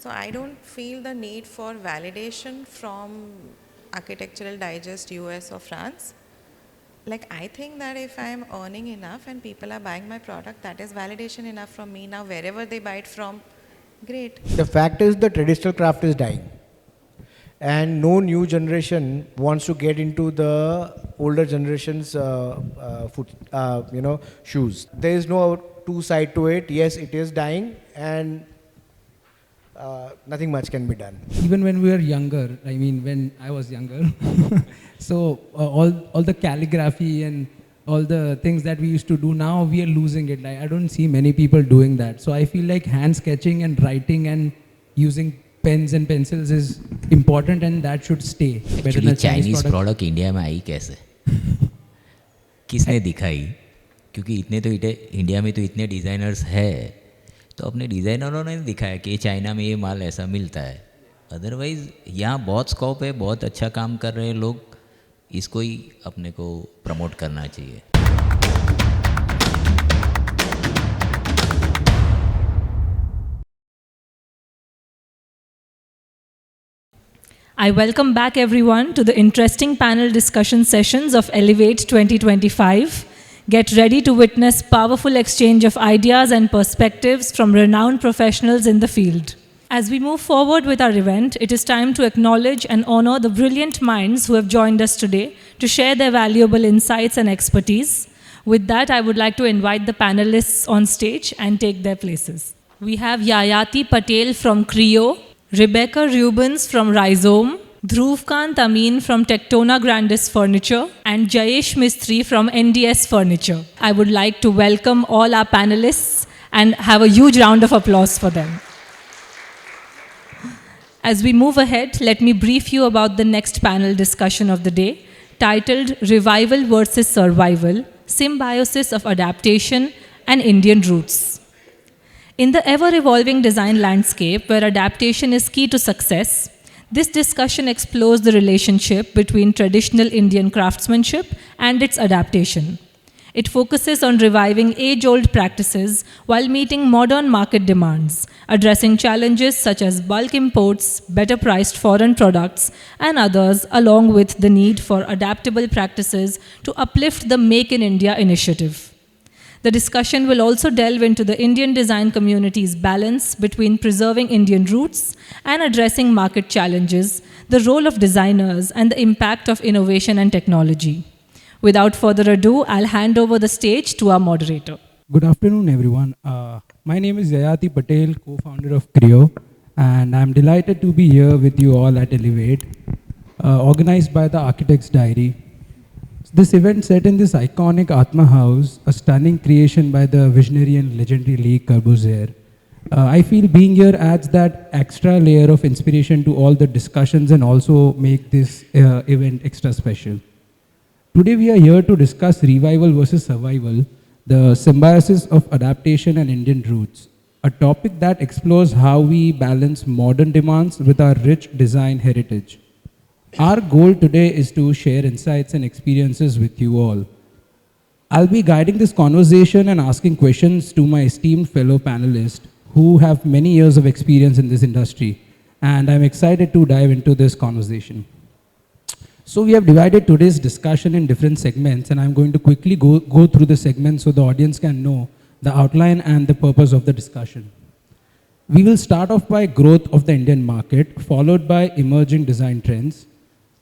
So I don't feel the need for validation from Architectural Digest US or France. Like, I think that if I am earning enough and people are buying my product, that is validation enough from me. Now wherever they buy it from, great. The fact is the traditional craft is dying. And no new generation wants to get into the older generation's shoes. There is no two side to it. Yes, it is dying, and nothing much can be done. Even when we were younger, I mean, when I was younger, so all the calligraphy and all the things that we used to do, now we are losing it. Like, I don't see many people doing that. So I feel like hand sketching and writing and using pens and pencils is important, and that should stay. Actually, Chinese product India में आई कैसे? किसने दिखाई? क्योंकि इतने तो India में तो इतने डिज़ाइनर्स है, तो अपने डिज़ाइनरों ने दिखाया कि चाइना में ये माल ऐसा मिलता है. अदरवाइज़ यहाँ बहुत स्कोप है, बहुत अच्छा काम कर रहे हैं लोग, इसको ही अपने को प्रमोट करना चाहिए. I welcome back everyone to the interesting panel discussion sessions of Elev8 2025. Get ready to witness powerful exchange of ideas and perspectives from renowned professionals in the field. As we move forward with our event, it is time to acknowledge and honor the brilliant minds who have joined us today to share their valuable insights and expertise. With that, I would like to invite the panelists on stage and take their places. We have Yayati Patel from Crio, Reubens from Rhizome, Dhruvkant Amin from Tectona Grandis Furniture, and Jayesh Mistry from NDS Furniture. I would like to welcome all our panelists and have a huge round of applause for them. As we move ahead, let me brief you about the next panel discussion of the day, titled Revival versus Survival, Symbiosis of Adaptation and Indian Roots. In the ever-evolving design landscape where adaptation is key to success, this discussion explores the relationship between traditional Indian craftsmanship and its adaptation. It focuses on reviving age-old practices while meeting modern market demands, addressing challenges such as bulk imports, better-priced foreign products, and others, along with the need for adaptable practices to uplift the Make in India initiative. The discussion will also delve into the Indian design community's balance between preserving Indian roots and addressing market challenges, the role of designers, and the impact of innovation and technology. Without further ado, I'll hand over the stage to our moderator. Good afternoon, everyone. My name is Yayati Patel, co-founder of Crio, and I'm delighted to be here with you all at Elev8, organized by the Architect's Diary. This event set in this iconic Atma house, a stunning creation by the visionary and legendary Le Corbusier. I feel being here adds that extra layer of inspiration to all the discussions and also make this event extra special. Today we are here to discuss revival versus survival, the symbiosis of adaptation and Indian roots, a topic that explores how we balance modern demands with our rich design heritage. Our goal today is to share insights and experiences with you all. I'll be guiding this conversation and asking questions to my esteemed fellow panelists who have many years of experience in this industry, and I'm excited to dive into this conversation. So we have divided today's discussion in different segments, and I'm going to quickly go through the segments so the audience can know the outline and the purpose of the discussion. We will start off by growth of the Indian market, followed by emerging design trends,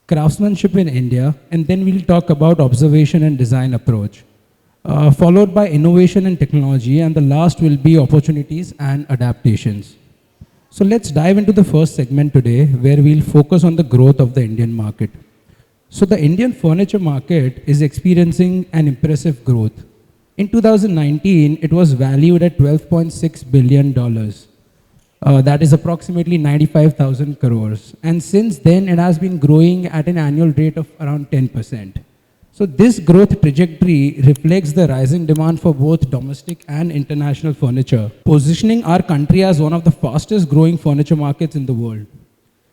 craftsmanship in India, and then we'll talk about observation and design approach, followed by innovation and technology, and the last will be opportunities and adaptations. So let's dive into the first segment today, where we'll focus on the growth of the Indian market. So the Indian furniture market is experiencing an impressive growth. In 2019, it was valued at $12.6 billion. That is approximately 95,000 crores. And since then, it has been growing at an annual rate of around 10%. So this growth trajectory reflects the rising demand for both domestic and international furniture, positioning our country as one of the fastest growing furniture markets in the world.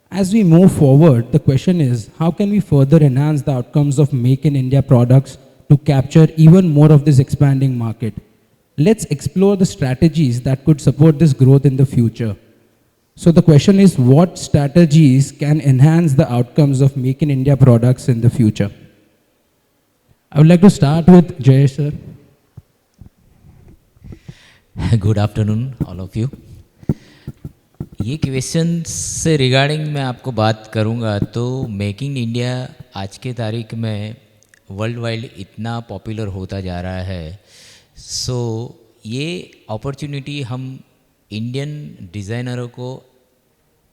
As we move forward, the question is, how can we further enhance the outcomes of Make in India products to capture even more of this expanding market? Let's explore the strategies that could support this growth in the future. So the question is, what strategies can enhance the outcomes of Make in India products in the future? I would like to start with Jayesh, sir. Good afternoon all of you. ये question से regarding मैं आपको बात करूँगा तो making India आज के तारीख में वर्ल्ड वाइड इतना पॉपुलर होता जा रहा है, सो ये अपॉर्चुनिटी हम इंडियन डिज़ाइनरों को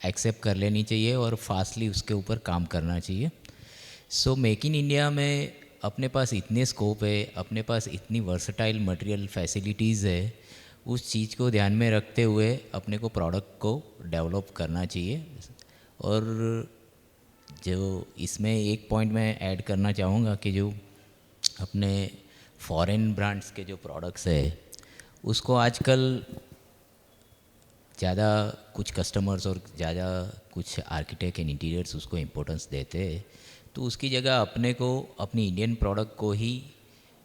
एक्सेप्ट कर लेनी चाहिए और फास्टली उसके ऊपर काम करना चाहिए। सो मेक इन इंडिया में अपने पास इतने स्कोप है, अपने पास इतनी वर्सटाइल मटेरियल फैसिलिटीज़ है, उस चीज़ को ध्यान में रखते हुए अपने को प्रोडक्ट को डेवलप करना चाहिए। और जो इसमें एक पॉइंट मैं ऐड करना चाहूँगा कि जो अपने फॉरेन ब्रांड्स के जो प्रोडक्ट्स है उसको आजकल ज़्यादा कुछ कस्टमर्स और ज़्यादा कुछ आर्किटेक्ट एंड इंटीरियर्स उसको इम्पोर्टेंस देते हैं, तो उसकी जगह अपने को अपनी इंडियन प्रोडक्ट को ही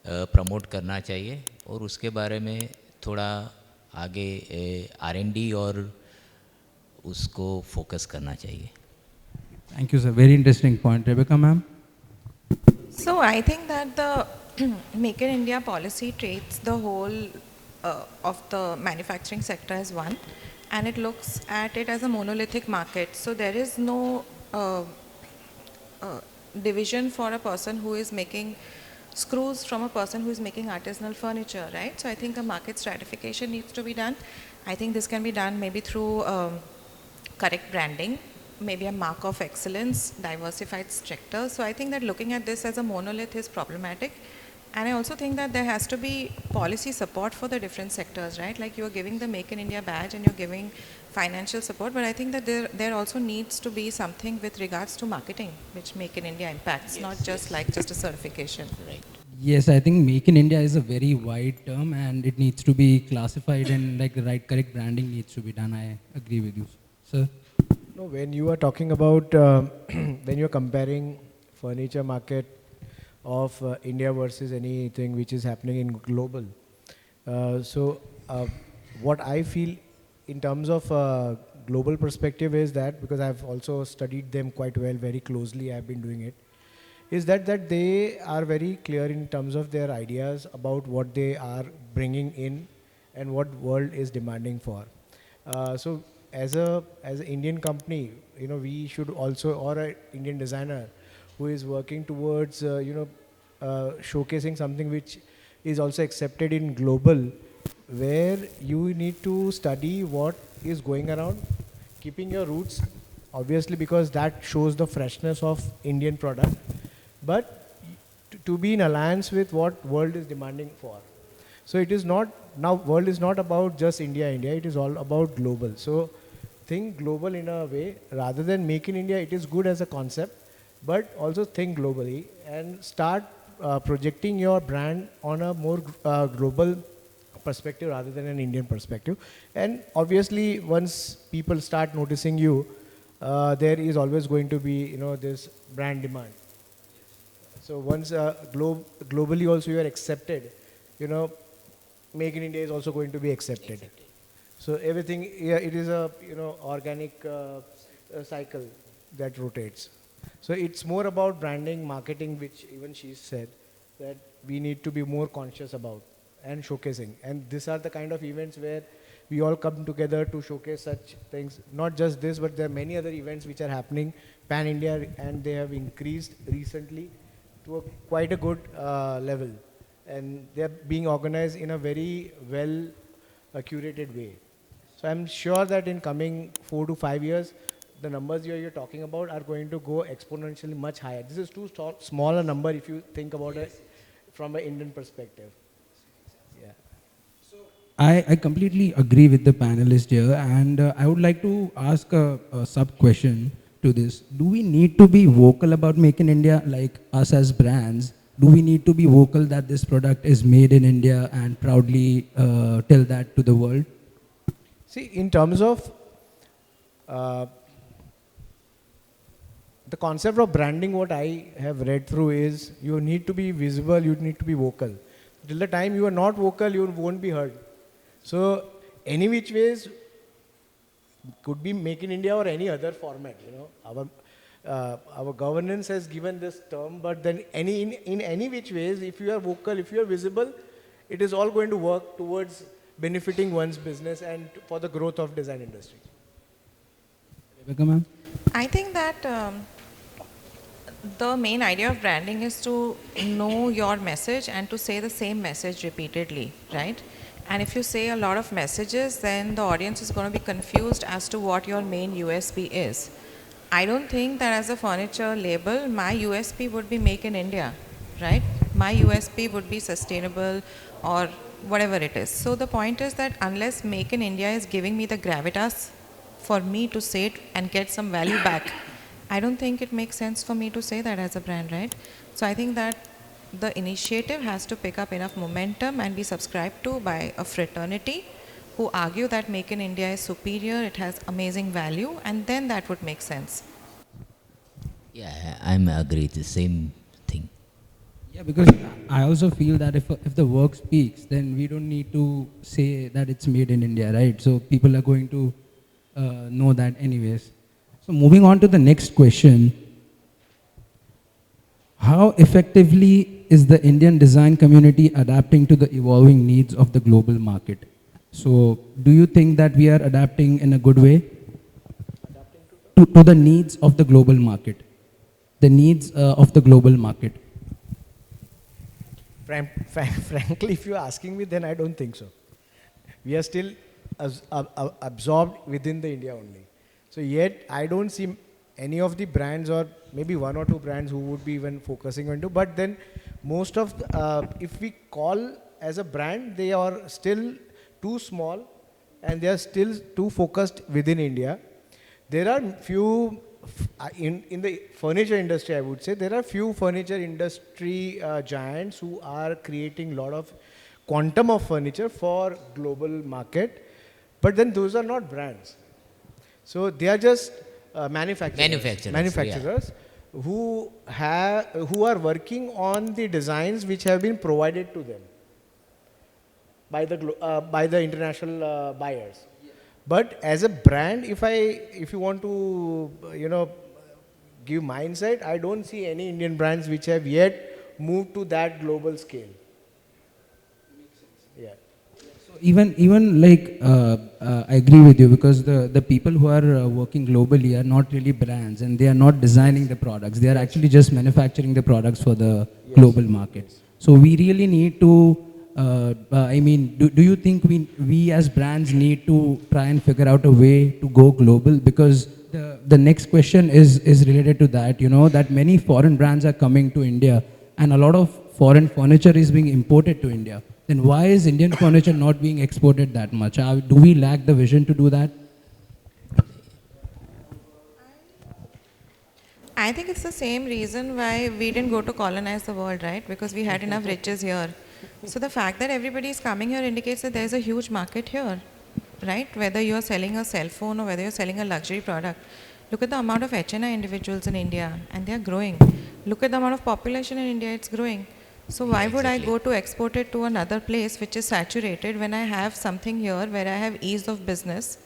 प्रमोट करना चाहिए और उसके बारे में थोड़ा आगे R&D और उसको फोकस करना चाहिए। Thank you, sir. Very interesting point. Rebecca, ma'am. So I think that the Make in India policy treats the whole of the manufacturing sector as one, and it looks at it as a monolithic market. So there is no division for a person who is making screws from a person who is making artisanal furniture, right? So I think a market stratification needs to be done. I think this can be done maybe through correct branding, maybe a mark of excellence, diversified sectors. So I think that looking at this as a monolith is problematic. And I also think that there has to be policy support for the different sectors, right? Like you are giving the Make in India badge and you're giving financial support, but I think that there also needs to be something with regards to marketing, which Make in India impacts, yes, not just like just a certification. Right. Yes, I think Make in India is a very wide term and it needs to be classified and like the right correct branding needs to be done. I agree with you, sir. No, when you are talking about, when you are comparing furniture market of India versus anything which is happening in global, what I feel in terms of global perspective is that, because I've also studied them quite well, very closely, I've been doing it, is that they are very clear in terms of their ideas about what they are bringing in and what world is demanding for. So as an Indian company, you know, we should also, or an Indian designer who is working towards, showcasing something which is also accepted in global, where you need to study what is going around, keeping your roots, obviously, because that shows the freshness of Indian product, but to be in alliance with what world is demanding for. So it is not, now world is not about just India, it is all about global. So think global in a way, rather than Make in India, it is good as a concept, but also think globally and start projecting your brand on a more global perspective rather than an Indian perspective. And obviously once people start noticing you, there is always going to be, you know, this brand demand. So once globally also you are accepted, you know, Make in India is also going to be accepted. So everything, yeah, it is a, you know, organic cycle that rotates. So it's more about branding, marketing, which even she said that we need to be more conscious about, and showcasing. And these are the kind of events where we all come together to showcase such things. Not just this, but there are many other events which are happening pan-India, and they have increased recently to quite a good level. And they are being organized in a very well curated way. So I'm sure that in coming 4 to 5 years, the numbers you're talking about are going to go exponentially much higher. This is too small a number if you think about it from an Indian perspective. Yeah. So I completely agree with the panelist here, and I would like to ask a sub-question to this. Do we need to be vocal about Make in India, like us as brands? Do we need to be vocal that this product is made in India and proudly tell that to the world? See, in terms of the concept of branding, what I have read through is you need to be visible, you need to be vocal. Till the time you are not vocal, you won't be heard. So any which ways, could be Make in India or any other format, our governance has given this term, but then in any which ways, if you are vocal, if you are visible, it is all going to work towards benefiting one's business and for the growth of design industry. Rebecca, ma'am? I think that the main idea of branding is to know your message and to say the same message repeatedly, right? And if you say a lot of messages, then the audience is going to be confused as to what your main USP is. I don't think that as a furniture label, my USP would be Make in India, right? My USP would be sustainable or whatever it is. So the point is that unless Make in India is giving me the gravitas for me to say it and get some value back, I don't think it makes sense for me to say that as a brand, right? So I think that the initiative has to pick up enough momentum and be subscribed to by a fraternity who argue that Make in India is superior, it has amazing value, and then that would make sense. Yeah, I'm agree. The same thing. Yeah, because I also feel that if the work speaks, then we don't need to say that it's made in India, right? So people are going to know that anyways. So moving on to the next question. How effectively is the Indian design community adapting to the evolving needs of the global market? So do you think that we are adapting in a good way to the needs of the global market? The needs of the global market. Frankly, if you're asking me, then I don't think so. We are still absorbed within the India only. So yet, I don't see any of the brands or maybe one or two brands who would be even focusing on to, but then most of if we call as a brand, they are still too small and they are still too focused within India. There are few, in the furniture industry, I would say, there are few furniture industry giants who are creating a lot of quantum of furniture for global market, but then those are not brands. So they are just manufacturers who are working on the designs which have been provided to them by the international buyers. But as a brand, if you want to give my insight, I don't see any Indian brands which have yet moved to that global scale. Yeah. Even like I agree with you, because the people who are working globally are not really brands and they are not designing the products. They are actually just manufacturing the products for the global market. So we really need to, do you think we as brands need to try and figure out a way to go global? Because the next question is related to that, that many foreign brands are coming to India and a lot of foreign furniture is being imported to India. Then why is Indian furniture not being exported that much? Do we lack the vision to do that? I think it's the same reason why we didn't go to colonize the world, right? Because we had enough riches here. So the fact that everybody is coming here indicates that there's a huge market here, right? Whether you're selling a cell phone or whether you're selling a luxury product. Look at the amount of HNI individuals in India, and they're growing. Look at the amount of population in India, it's growing. So why would I go to export it to another place which is saturated when I have something here where I have ease of business,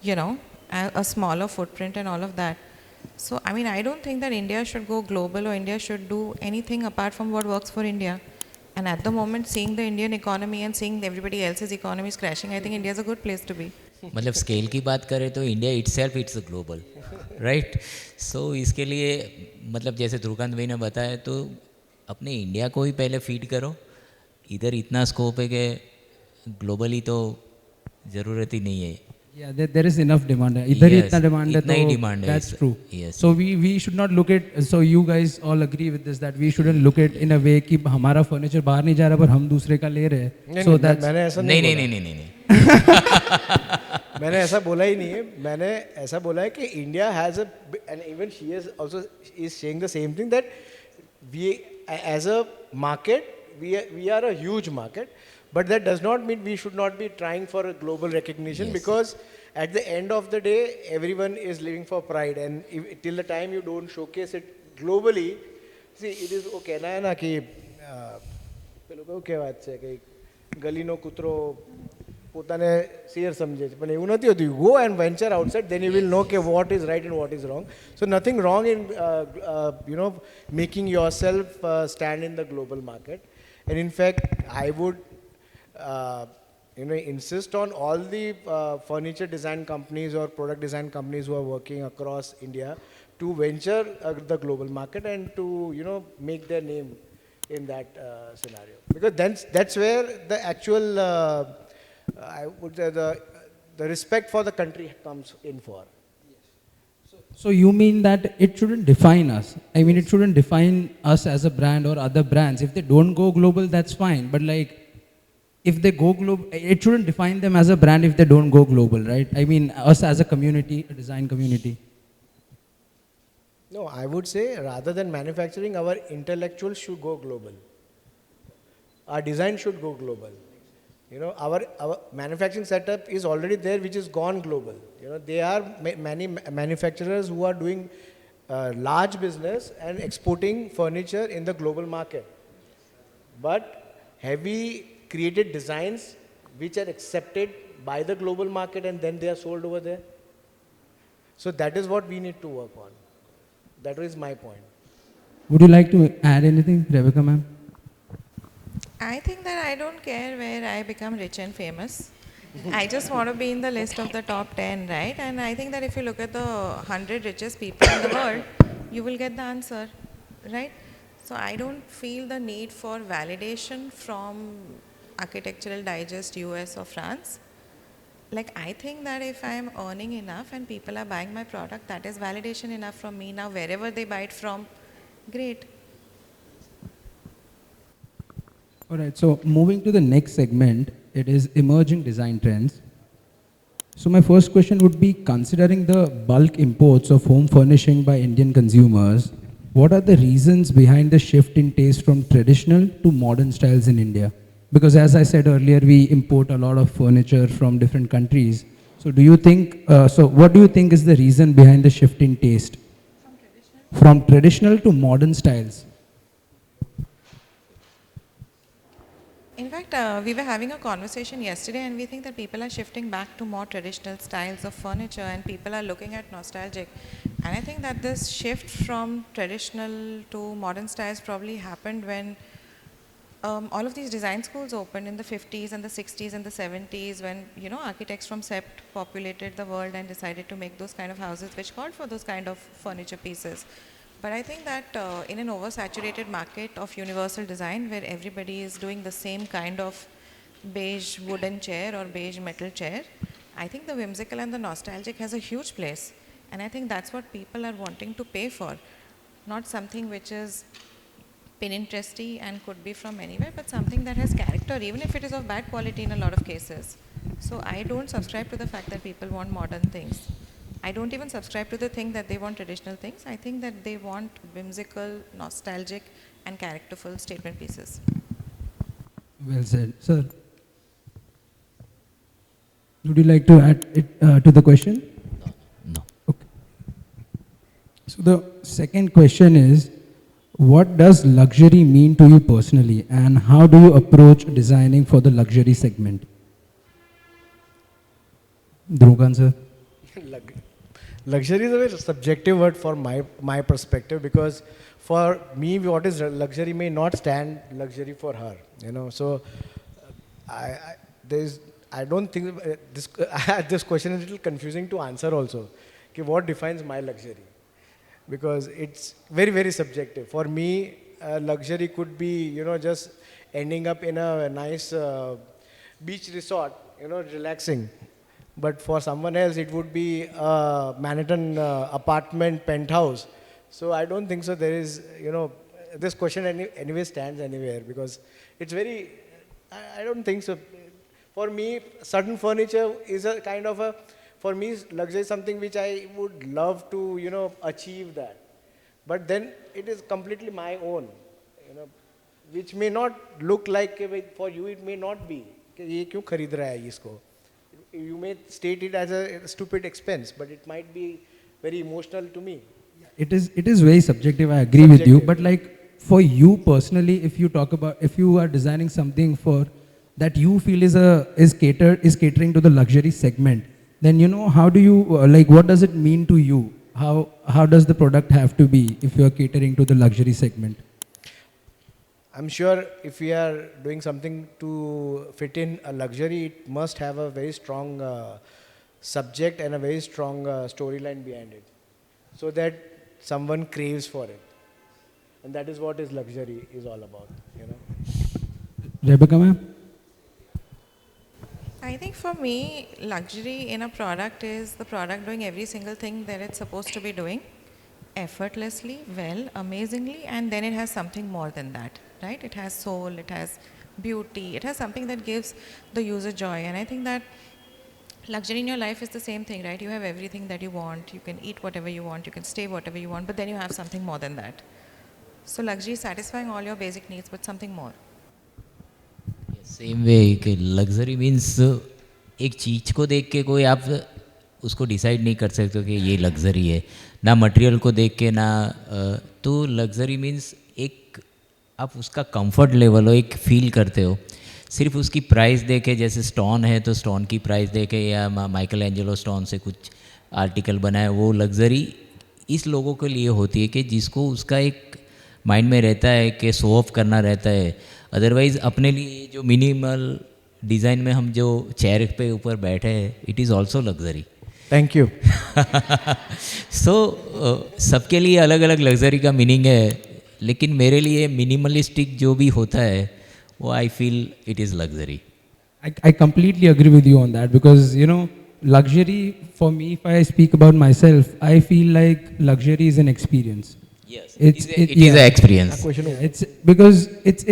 a smaller footprint and all of that. So, I don't think that India should go global or India should do anything apart from what works for India. And at the moment, seeing the Indian economy and seeing everybody else's economy is crashing, I think India is a good place to be. मतलब scale की बात करें तो India itself it's global, right? So इसके लिए मतलब जैसे ध्रुवकांत भाई ने बताया, तो अपने इंडिया को ही पहले फीड करो. इधर इतना स्कोप है कि ग्लोबली तो ज़रूरत ही नहीं है. Yeah, there is enough demand. इधर इतना demand है, इतना ही demand है. That's true. Yes. So we should not look at. So you guys all agree with this, that we shouldn't look at in a way कि हमारा furniture बाहर नहीं जा रहा पर हम दूसरे का ले रहे हैं. So that's मैंने ऐसा नहीं. मैंने ऐसा बोला ही नहीं है. मैंने ऐसा बोला है कि India has and even she is saying the same thing, that we as a market we are a huge market. But that does not mean we should not be trying for a global recognition, because at the end of the day, everyone is living for pride. And till the time you don't showcase it globally, see, it is okay ना कि पेलो को क्या बात है कि गली no कुतरो પોતાને શેર સમજે છે, પણ એવું નથી હોતું. You go and venture outside, then you will know કે what is right and what is wrong. So nothing wrong in making yourself stand in the global market. And in fact, I would insist on all the furniture design companies or product design companies who are working across India to venture the global market and to make their name in that scenario, because that's where the actual I would say the respect for the country comes in for. So you mean that it shouldn't define us? I mean, it shouldn't define us as a brand or other brands. If they don't go global, that's fine. But like, if they go global, it shouldn't define them as a brand if they don't go global, right? I mean, us as a community, a design community. No, I would say rather than manufacturing, our intellectuals should go global. Our design should go global. Our manufacturing setup is already there, which is gone global. There are many manufacturers who are doing large business and exporting furniture in the global market. But have we created designs which are accepted by the global market and then they are sold over there? So that is what we need to work on. That is my point. Would you like to add anything, Rebecca ma'am? I think that I don't care where I become rich and famous. I just want to be in the list of the top 10, right? And I think that if you look at the 100 richest people in the world, you will get the answer, right? So I don't feel the need for validation from Architectural Digest US or France. Like, I think that if I am earning enough and people are buying my product, that is validation enough from me. Now, wherever they buy it from, great. All right, so moving to the next segment, it is emerging design trends. So my first question would be, considering the bulk imports of home furnishing by Indian consumers, what are the reasons behind the shift in taste from traditional to modern styles in India? Because as I said earlier, we import a lot of furniture from different countries. So do you think, what do you think is the reason behind the shift in taste? From traditional to modern styles. In fact, we were having a conversation yesterday and we think that people are shifting back to more traditional styles of furniture and people are looking at nostalgic. And I think that this shift from traditional to modern styles probably happened when all of these design schools opened in the 50s and the 60s and the 70s, when architects from Sept populated the world and decided to make those kind of houses which called for those kind of furniture pieces. But I think that in an oversaturated market of universal design, where everybody is doing the same kind of beige wooden chair or beige metal chair, I think the whimsical and the nostalgic has a huge place. And I think that's what people are wanting to pay for. Not something which is Pinteresty and could be from anywhere, but something that has character, even if it is of bad quality in a lot of cases. So I don't subscribe to the fact that people want modern things. I don't even subscribe to the thing that they want traditional things. I think that they want whimsical, nostalgic and characterful statement pieces. Well said. Sir, would you like to add it to the question? No. Okay. So the second question is, what does luxury mean to you personally and how do you approach designing for the luxury segment? Dhruvkant sir. Luxury is a very subjective word for my perspective, because for me what is luxury may not stand luxury for her. So I don't think this question is a little confusing to answer also. Okay, what defines my luxury? Because it's very, very subjective. For me, luxury could be just ending up in a nice beach resort, relaxing. But for someone else, it would be a Manhattan apartment penthouse. So I don't think so. There is, this question anyway stands anywhere, because it's very, I don't think so. For me, certain furniture is a kind of for me, luxury is something which I would love to, achieve that. But then it is completely my own, which may not look like, for you it may not be. ये क्यों खरीद रहा है इसको? You may state it as a stupid expense, but it might be very emotional to me. It is very subjective, I agree with you. But like for you personally, if you talk about, if you are designing something for that you feel is catering to the luxury segment, then how do you like, what does it mean to you? How does the product have to be if you are catering to the luxury segment? I'm sure if we are doing something to fit in a luxury, it must have a very strong subject and a very strong storyline behind it, so that someone craves for it. And that is what is luxury is all about, Rebecca ma'am? I think for me, luxury in a product is the product doing every single thing that it's supposed to be doing effortlessly, well, amazingly, and then it has something more than that, right? It has soul, it has beauty, it has something that gives the user joy. And I think that luxury in your life is the same thing, right? You have everything that you want, you can eat whatever you want, you can stay whatever you want, but then you have something more than that. So luxury is satisfying all your basic needs, but something more. Same way कि luxury means एक चीज़ को देख के कोई आप उसको decide नहीं कर सकते कि ये लग्जरी है, ना मटेरियल को देख के, ना तो लग्जरी मीन्स एक आप उसका कंफर्ट लेवल हो, एक फील करते हो। सिर्फ उसकी प्राइस देखे, जैसे स्टोन है तो स्टोन की प्राइस देखे, या माइकल एंजेलो स्टोन से कुछ आर्टिकल बनाए, वो लग्जरी इस लोगों के लिए होती है कि जिसको उसका एक माइंड में रहता है कि शो ऑफ करना रहता है। अदरवाइज़ अपने लिए जो मिनिमल डिज़ाइन में हम जो चेयर पे ऊपर बैठे हैं, it is also luxury. Thank you. So सबके लिए अलग अलग लग्जरी का मीनिंग है, लेकिन मेरे लिए मिनिमलिस्टिक जो भी होता है वो I feel it is luxury. I completely agree with you on that, because luxury for me, if I speak about myself, I feel like luxury is an experience. Yes, it is an experience. It's because it's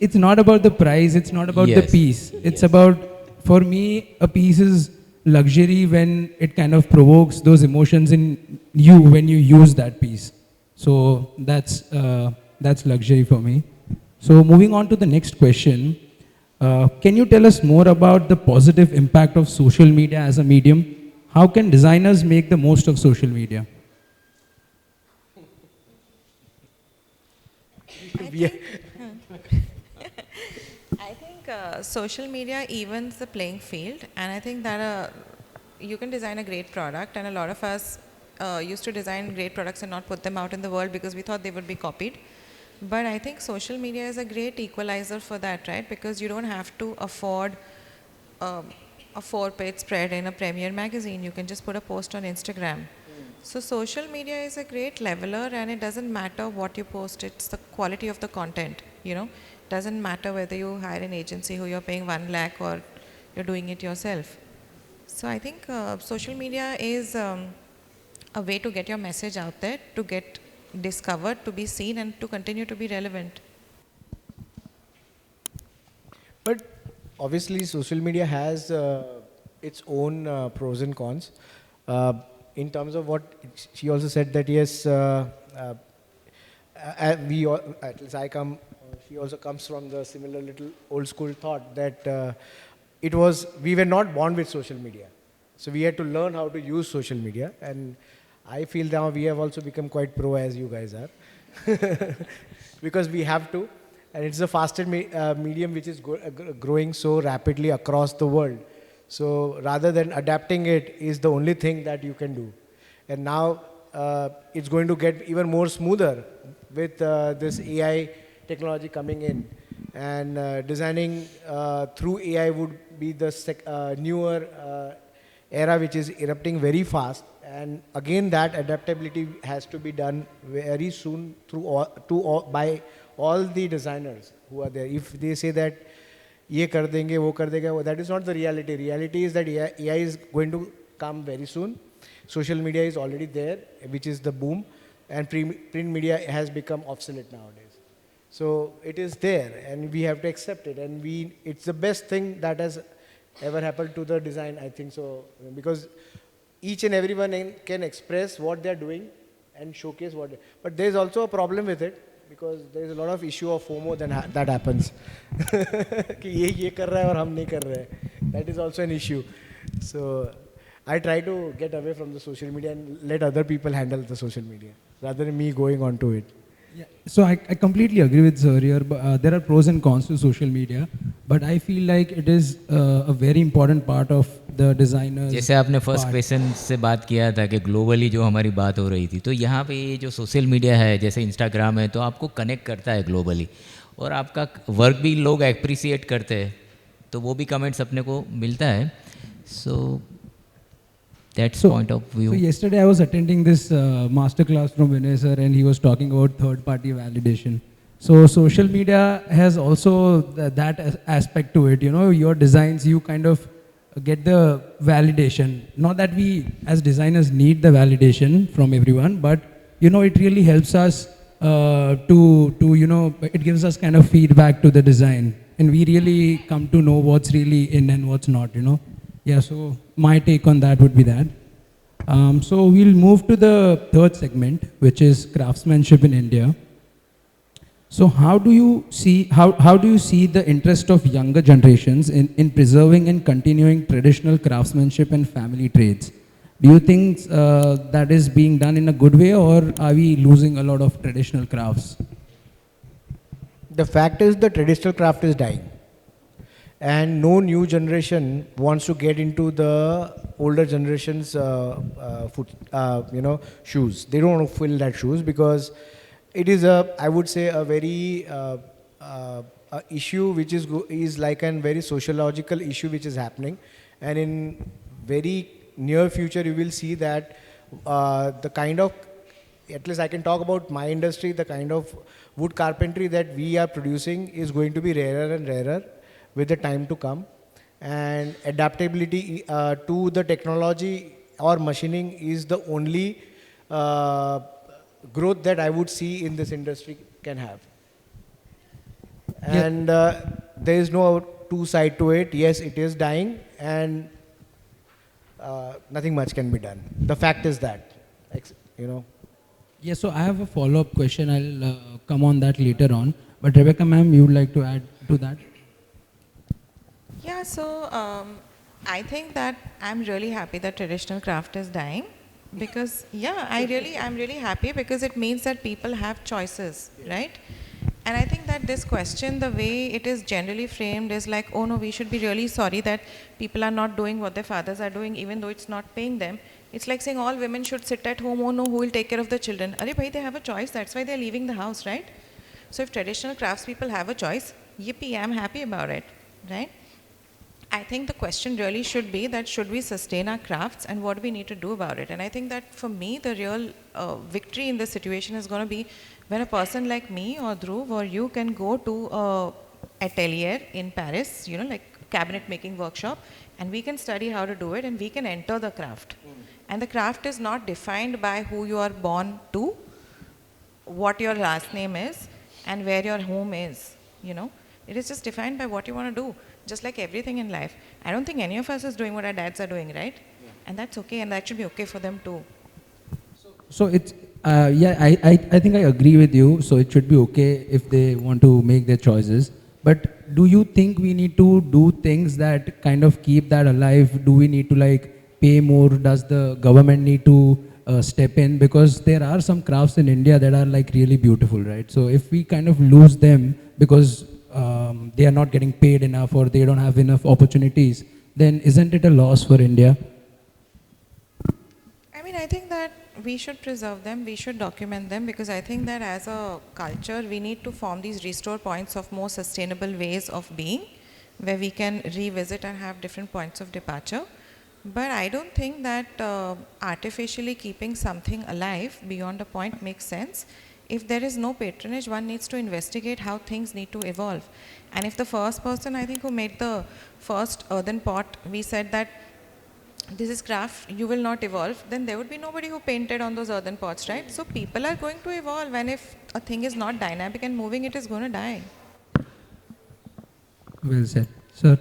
it's not about the price, it's not about the piece. It's about, for me, a piece is luxury when it kind of provokes those emotions in you when you use that piece. So that's luxury for me. So moving on to the next question, can you tell us more about the positive impact of social media as a medium? How can designers make the most of social media? I think social media evens the playing field, and I think that you can design a great product, and a lot of us used to design great products and not put them out in the world because we thought they would be copied. But I think social media is a great equalizer for that, right? Because you don't have to afford a 4-page spread in a Premier magazine. You can just put a post on Instagram. So social media is a great leveler, and it doesn't matter what you post, it's the quality of the content, Doesn't matter whether you hire an agency who you're paying 1 lakh or you're doing it yourself. So I think social media is a way to get your message out there, to get discovered, to be seen, and to continue to be relevant. But obviously social media has its own pros and cons. In terms of what she also said, that yes, at least she also comes from the similar little old school thought that we were not born with social media. So we had to learn how to use social media, and I feel now we have also become quite pro, as you guys are, because we have to, and it's the fastest medium which is growing so rapidly across the world. So rather than adapting it is the only thing that you can do. And now it's going to get even more smoother with this AI technology coming in. And designing through AI would be the newer era which is erupting very fast. And again, that adaptability has to be done very soon by all the designers who are there. If they say that ये कर देंगे, वो कर देगा, that is not the reality. Reality is that AI is going to come very soon. Social media is already there, which is the boom, and print media has become obsolete nowadays. So it is there, and we have to accept it. And it's the best thing that has ever happened to the design, I think so, because each and everyone can express what they are doing and showcase what. But there is also a problem with it, because there is a lot of issue of FOMO that happens. कि ये कर रहा है और हम नहीं कर रहे हैं. That is also an issue. So I try to get away from the social media and let other people handle the social media rather than me going onto it. So I completely agree with sir here. But, there are pros and cons to social media, but I feel like it is a very important part of the designers. जैसे आपने first question से बात किया था कि globally जो हमारी बात हो रही थी, तो यहाँ पे ये जो सोशल मीडिया है जैसे इंस्टाग्राम है, तो आपको कनेक्ट करता है ग्लोबली, और आपका वर्क भी लोग एप्रिसिएट करते हैं, तो वो भी कमेंट्स अपने को मिलता है. सो that's point of view. So yesterday I was attending this masterclass from Vinay sir, and he was talking about third-party validation. So social media has also that aspect to it. You know, your designs, you kind of get the validation. Not that we as designers need the validation from everyone, but you know, it really helps us to you know, it gives us kind of feedback to the design, and we really come to know what's really in and what's not. You know. Yeah, so my take on that would be that. So we'll move to the third segment, which is craftsmanship in India. So how do you see the interest of younger generations in preserving and continuing traditional craftsmanship and family trades? Do you think that is being done in a good way, or are we losing a lot of traditional crafts? The fact is the traditional craft is dying. And no new generation wants to get into the older generation's shoes. They don't want to fill that shoes because it is I would say a very issue which is like a very sociological issue which is happening, and in very near future you will see that the kind of, at least I can talk about my industry, the kind of wood carpentry that we are producing is going to be rarer and rarer with the time to come, and adaptability to the technology or machining is the only growth that I would see in this industry can have. And there is no two side to it. Yes, it is dying, and nothing much can be done. The fact is that, you know. Yeah, so I have a follow-up question. I'll come on that later on. But Rebecca ma'am, you would like to add to that? Yeah, so I think that I'm really happy that traditional craft is dying, because I'm really happy because it means that people have choices, right? And I think that this question, the way it is generally framed is like, oh no, we should be really sorry that people are not doing what their fathers are doing, even though it's not paying them. It's like saying all women should sit at home, oh no, who will take care of the children? Arey bhai, they have a choice, that's why they're leaving the house, right? So if traditional craftspeople have a choice, yippee, I'm happy about it, right? I think the question really should be that should we sustain our crafts and what do we need to do about it? And I think that for me, the real victory in this situation is going to be when a person like me or Dhruv or you can go to a atelier in Paris, you know, like cabinet making workshop, and we can study how to do it and we can enter the craft. And the craft is not defined by who you are born to, what your last name is, and where your home is, you know. It is just defined by what you want to do. Just like everything in life. I don't think any of us is doing what our dads are doing, right? Yeah. And that's okay, and that should be okay for them too. So it's, I think I agree with you. So it should be okay if they want to make their choices. But do you think we need to do things that kind of keep that alive? Do we need to like pay more? Does the government need to step in? Because there are some crafts in India that are like really beautiful, right? So if we kind of lose them because they are not getting paid enough or they don't have enough opportunities, then isn't it a loss for India? I mean, I think that we should preserve them, we should document them, because I think that as a culture, we need to form these restore points of more sustainable ways of being, where we can revisit and have different points of departure. But I don't think that artificially keeping something alive beyond a point makes sense. If there is no patronage, one needs to investigate how things need to evolve. And if the first person, I think, who made the first earthen pot, we said that this is craft, you will not evolve, then there would be nobody who painted on those earthen pots, right? So people are going to evolve, and if a thing is not dynamic and moving, it is going to die. Well said. Sir?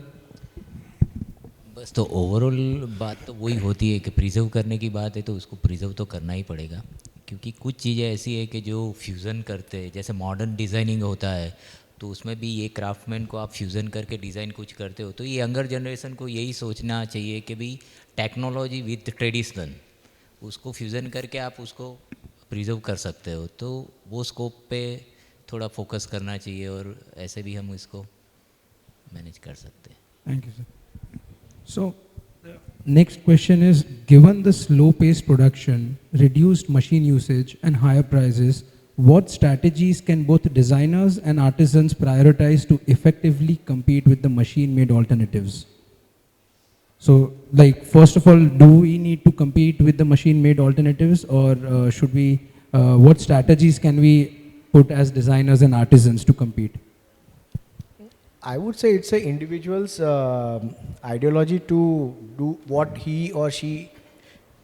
बस तो overall बात तो वही होती है कि preserve करने की बात है तो उसको प्रिजर्व तो करना ही पड़ेगा, क्योंकि कुछ चीज़ें ऐसी है कि जो फ्यूज़न करते हैं, जैसे मॉडर्न डिज़ाइनिंग होता है तो उसमें भी ये क्राफ्टमैन को आप फ्यूज़न करके डिज़ाइन कुछ करते हो, तो ये यंगर जनरेशन को यही सोचना चाहिए कि भाई टेक्नोलॉजी विथ ट्रेडिशनल, उसको फ्यूज़न करके आप उसको प्रिजर्व कर सकते हो, तो वो स्कोप पे थोड़ा फोकस करना चाहिए और ऐसे भी हम इसको मैनेज कर सकते हैं. Thank you, sir. So, the next question is, given the slow-paced production, reduced machine usage, and higher prices, what strategies can both designers and artisans prioritize to effectively compete with the machine-made alternatives? So, like, first of all, do we need to compete with the machine-made alternatives, or should we, what strategies can we put as designers and artisans to compete? I would say it's an individual's ideology to do what he or she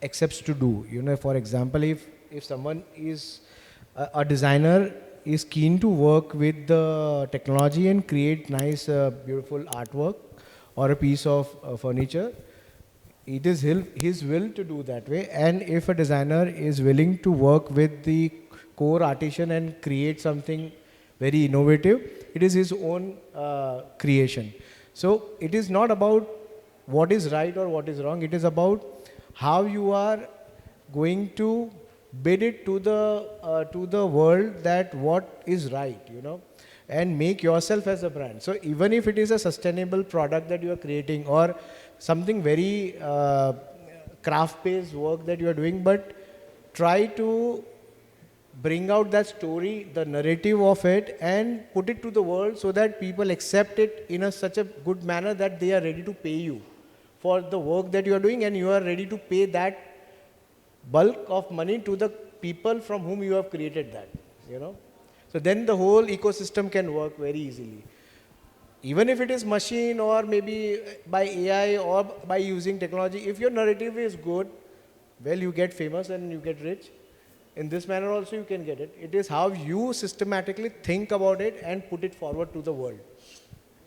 accepts to do. You know, for example, if someone is a designer is keen to work with the technology and create nice, beautiful artwork or a piece of furniture, it is his will to do that way. And if a designer is willing to work with the core artisan and create something very innovative, it is his own creation. So it is not about what is right or what is wrong. It is about how you are going to bid it to the world that what is right, you know, and make yourself as a brand. So even if it is a sustainable product that you are creating or something very craft-based work that you are doing, but try to bring out that story, the narrative of it, and put it to the world so that people accept it in such a good manner that they are ready to pay you for the work that you are doing, and you are ready to pay that bulk of money to the people from whom you have created that, you know. So then the whole ecosystem can work very easily. Even if it is machine or maybe by AI or by using technology, if your narrative is good, well, you get famous and you get rich. In this manner also you can get it. It is how you systematically think about it and put it forward to the world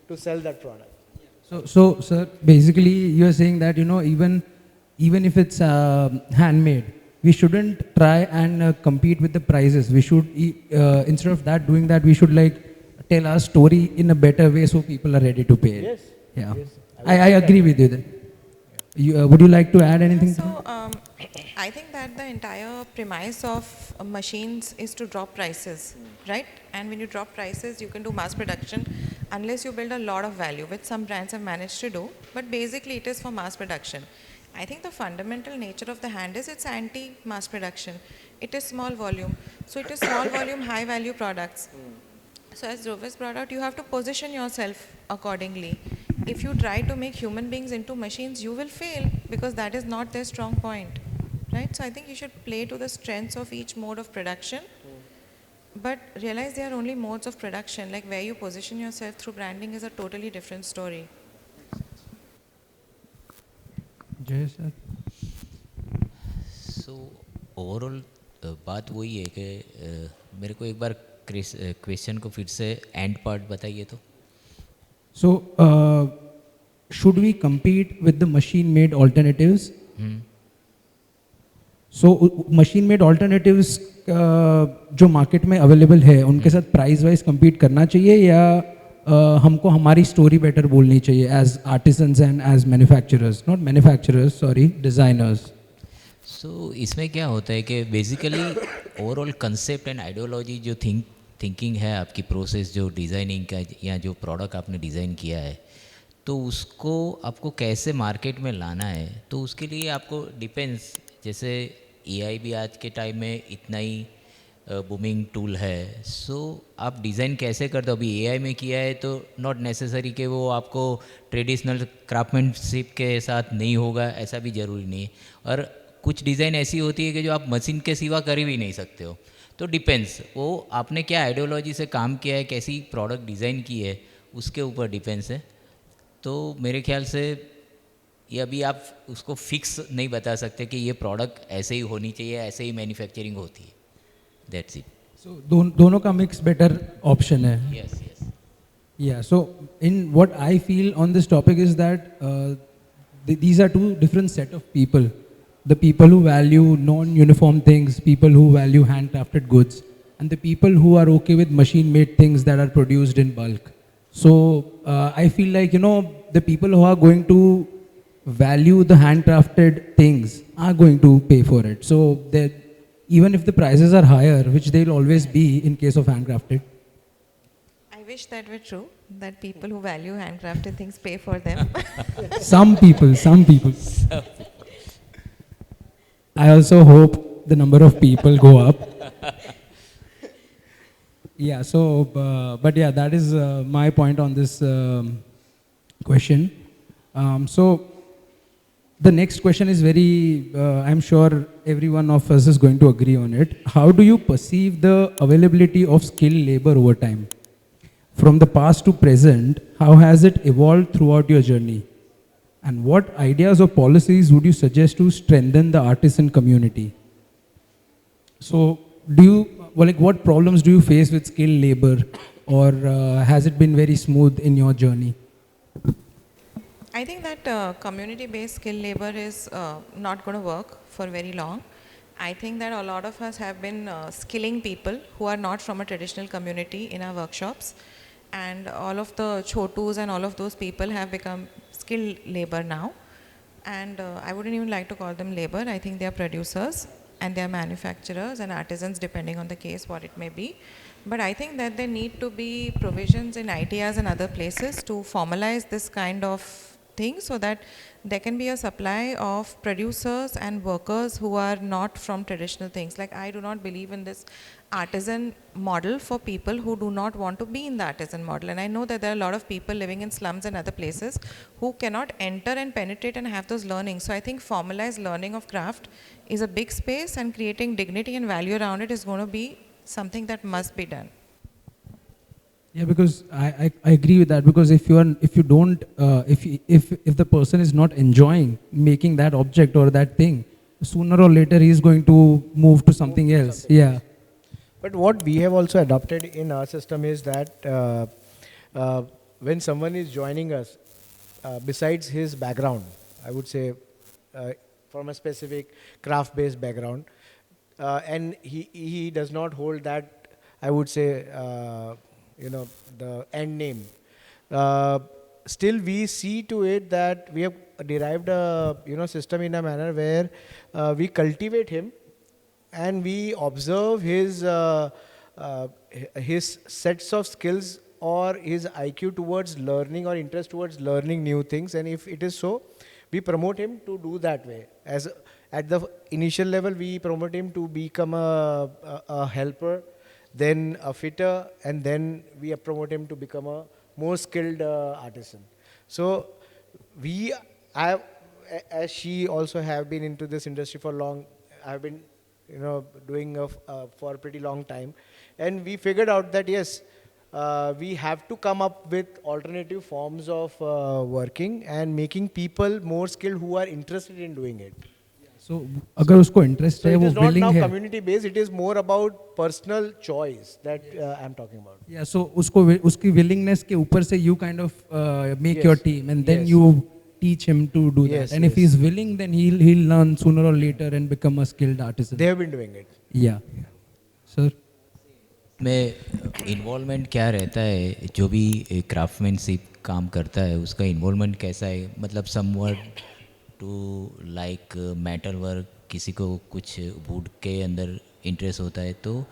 to sell that product. So, sir, basically you are saying that, you know, even if it's handmade, we shouldn't try and compete with the prices. We should, instead of that, doing that, we should like tell our story in a better way so people are ready to pay it. Yes. Yeah. Yes. I agree with you then. Would you like to add anything? So, I think that the entire premise of machines is to drop prices, right? And when you drop prices, you can do mass production unless you build a lot of value, which some brands have managed to do. But basically, it is for mass production. I think the fundamental nature of the hand is it's anti-mass production. It is small volume. So it is small volume, high value products. So as Rubens brought out, you have to position yourself accordingly. If you try to make human beings into machines, you will fail because that is not their strong point. Right? So I think you should play to the strengths of each mode of production, but realize they are only modes of production. Like where you position yourself through branding is a totally different story. Jayesh, sir. So overall बात वही है कि मेरे को एक बार question को फिर से एंड पार्ट बताइए तो. So should we compete with the machine-made alternatives? So machine made alternatives जो मार्केट में अवेलेबल है उनके साथ प्राइस वाइज compete करना चाहिए या हमको हमारी स्टोरी बेटर बोलनी चाहिए as artisans and as manufacturers, not manufacturers, sorry, designers. So इसमें क्या होता है कि basically overall concept and ideology जो थिंकिंग है आपकी, प्रोसेस जो डिज़ाइनिंग का या जो प्रोडक्ट आपने डिज़ाइन किया है, तो उसको आपको कैसे मार्केट में लाना है, तो उसके लिए आपको डिपेंड्स. जैसे एआई भी आज के टाइम में इतना ही बूमिंग टूल है. सो आप डिज़ाइन कैसे करते हो? अभी एआई में किया है तो नॉट नेसेसरी कि वो आपको ट्रेडिशनल क्राफ्टमैनशिप के साथ नहीं होगा, ऐसा भी ज़रूरी नहीं है. और कुछ डिज़ाइन ऐसी होती है कि जो आप मशीन के सिवा कर भी नहीं सकते हो. तो डिपेंड्स, वो आपने क्या आइडियोलॉजी से काम किया है, कैसी प्रोडक्ट डिज़ाइन की है, उसके ऊपर डिपेंड्स है. तो मेरे ख्याल से ये अभी आप उसको फिक्स नहीं बता सकते कि ये प्रोडक्ट ऐसे ही होनी चाहिए, ऐसे ही मैन्युफैक्चरिंग होती है. That's it. सो दोनों का मिक्स बेटर ऑप्शन है. Yes yes. Yeah, so in what I feel on this topic is that these are two different set of people. The people who value non-uniform things, people who value handcrafted goods, and the people who are okay with machine-made things that are produced in bulk. So I feel like, you know, the people who are going to value the handcrafted things are going to pay for it. So even if the prices are higher, which they'll always be in case of handcrafted? I wish that were true, that people who value handcrafted things pay for them. Some people, some people. I also hope the number of people go up. Yeah, so, but yeah, that is my point on this question. So, the next question is very, I'm sure every one of us is going to agree on it. How do you perceive the availability of skilled labor over time? From the past to present, how has it evolved throughout your journey? And what ideas or policies would you suggest to strengthen the artisan community? So, do you, well, like, what problems do you face with skilled labor, or has it been very smooth in your journey? I think that community-based skill labor is not going to work for very long. I think that a lot of us have been skilling people who are not from a traditional community in our workshops, and all of the chotus and all of those people have become skilled labor now. And I wouldn't even like to call them labor. I think they are producers and they are manufacturers and artisans, depending on the case, what it may be. But I think that there need to be provisions in ITRs and other places to formalize this kind of thing, so that there can be a supply of producers and workers who are not from traditional things. Like, I do not believe in this artisan model for people who do not want to be in the artisan model. And I know that there are a lot of people living in slums and other places who cannot enter and penetrate and have those learnings. So I think formalized learning of craft is a big space, and creating dignity and value around it is going to be something that must be done. Yeah, because I agree with that, because if the person is not enjoying making that object or that thing, sooner or later he is going to move to something else. Yeah. But what we have also adopted in our system is that when someone is joining us, besides his background, I would say from a specific craft-based background, and he does not hold that, I would say, the end name. Still, we see to it that we have derived a system in a manner where we cultivate him and we observe his sets of skills or his IQ towards learning or interest towards learning new things. And if it is so, we promote him to do that way. As at the initial level, we promote him to become a helper, then a fitter, and then we promote him to become a more skilled artisan. So as she also have been into this industry for long, I've been doing for a pretty long time, and we figured out that yes, we have to come up with alternative forms of working and making people more skilled who are interested in doing it. So, अगर उसको interest है, So it वो is not willing now है. community based, it is more about personal choice that I'm talking about. Yeah, so उसकी willingness के ऊपर से you kind of make your team, and then Yes. you teach him to do Yes, that. And if yes. he's willing, then he'll learn sooner or later and become a skilled artisan. They have been doing it. Yeah. Sir? में involvement क्या रहता है, जो भी craftsmanship काम करता है उसका इन्वॉल्वमेंट कैसा है, मतलब somewhat to like metal work, किसी को कुछ वुड के अंदर इंटरेस्ट होता है तो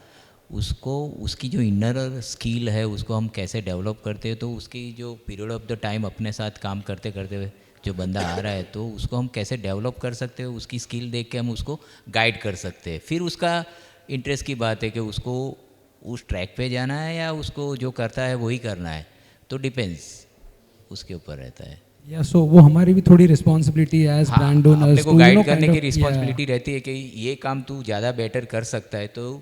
उसको उसकी जो इनर स्किल है उसको हम कैसे डेवलप करते हैं, तो उसकी जो पीरियड ऑफ द टाइम अपने साथ काम करते करते हुए जो बंदा आ रहा है तो उसको हम कैसे डेवलप कर सकते हैं, उसकी स्किल देख के हम उसको गाइड कर सकते हैं. फिर उसका इंटरेस्ट की बात है कि उसको उस ट्रैक पे जाना है या उसको जो करता है वही करना है, तो डिपेंड्स उसके ऊपर रहता है. या सो वो हमारी भी थोड़ी रिस्पॉन्सिबिलिटी एज ब्रांड ओनर्स अपने को गाइड करने की रिस्पॉन्सिबिलिटी रहती है कि ये काम तू ज़्यादा बेटर कर सकता है तो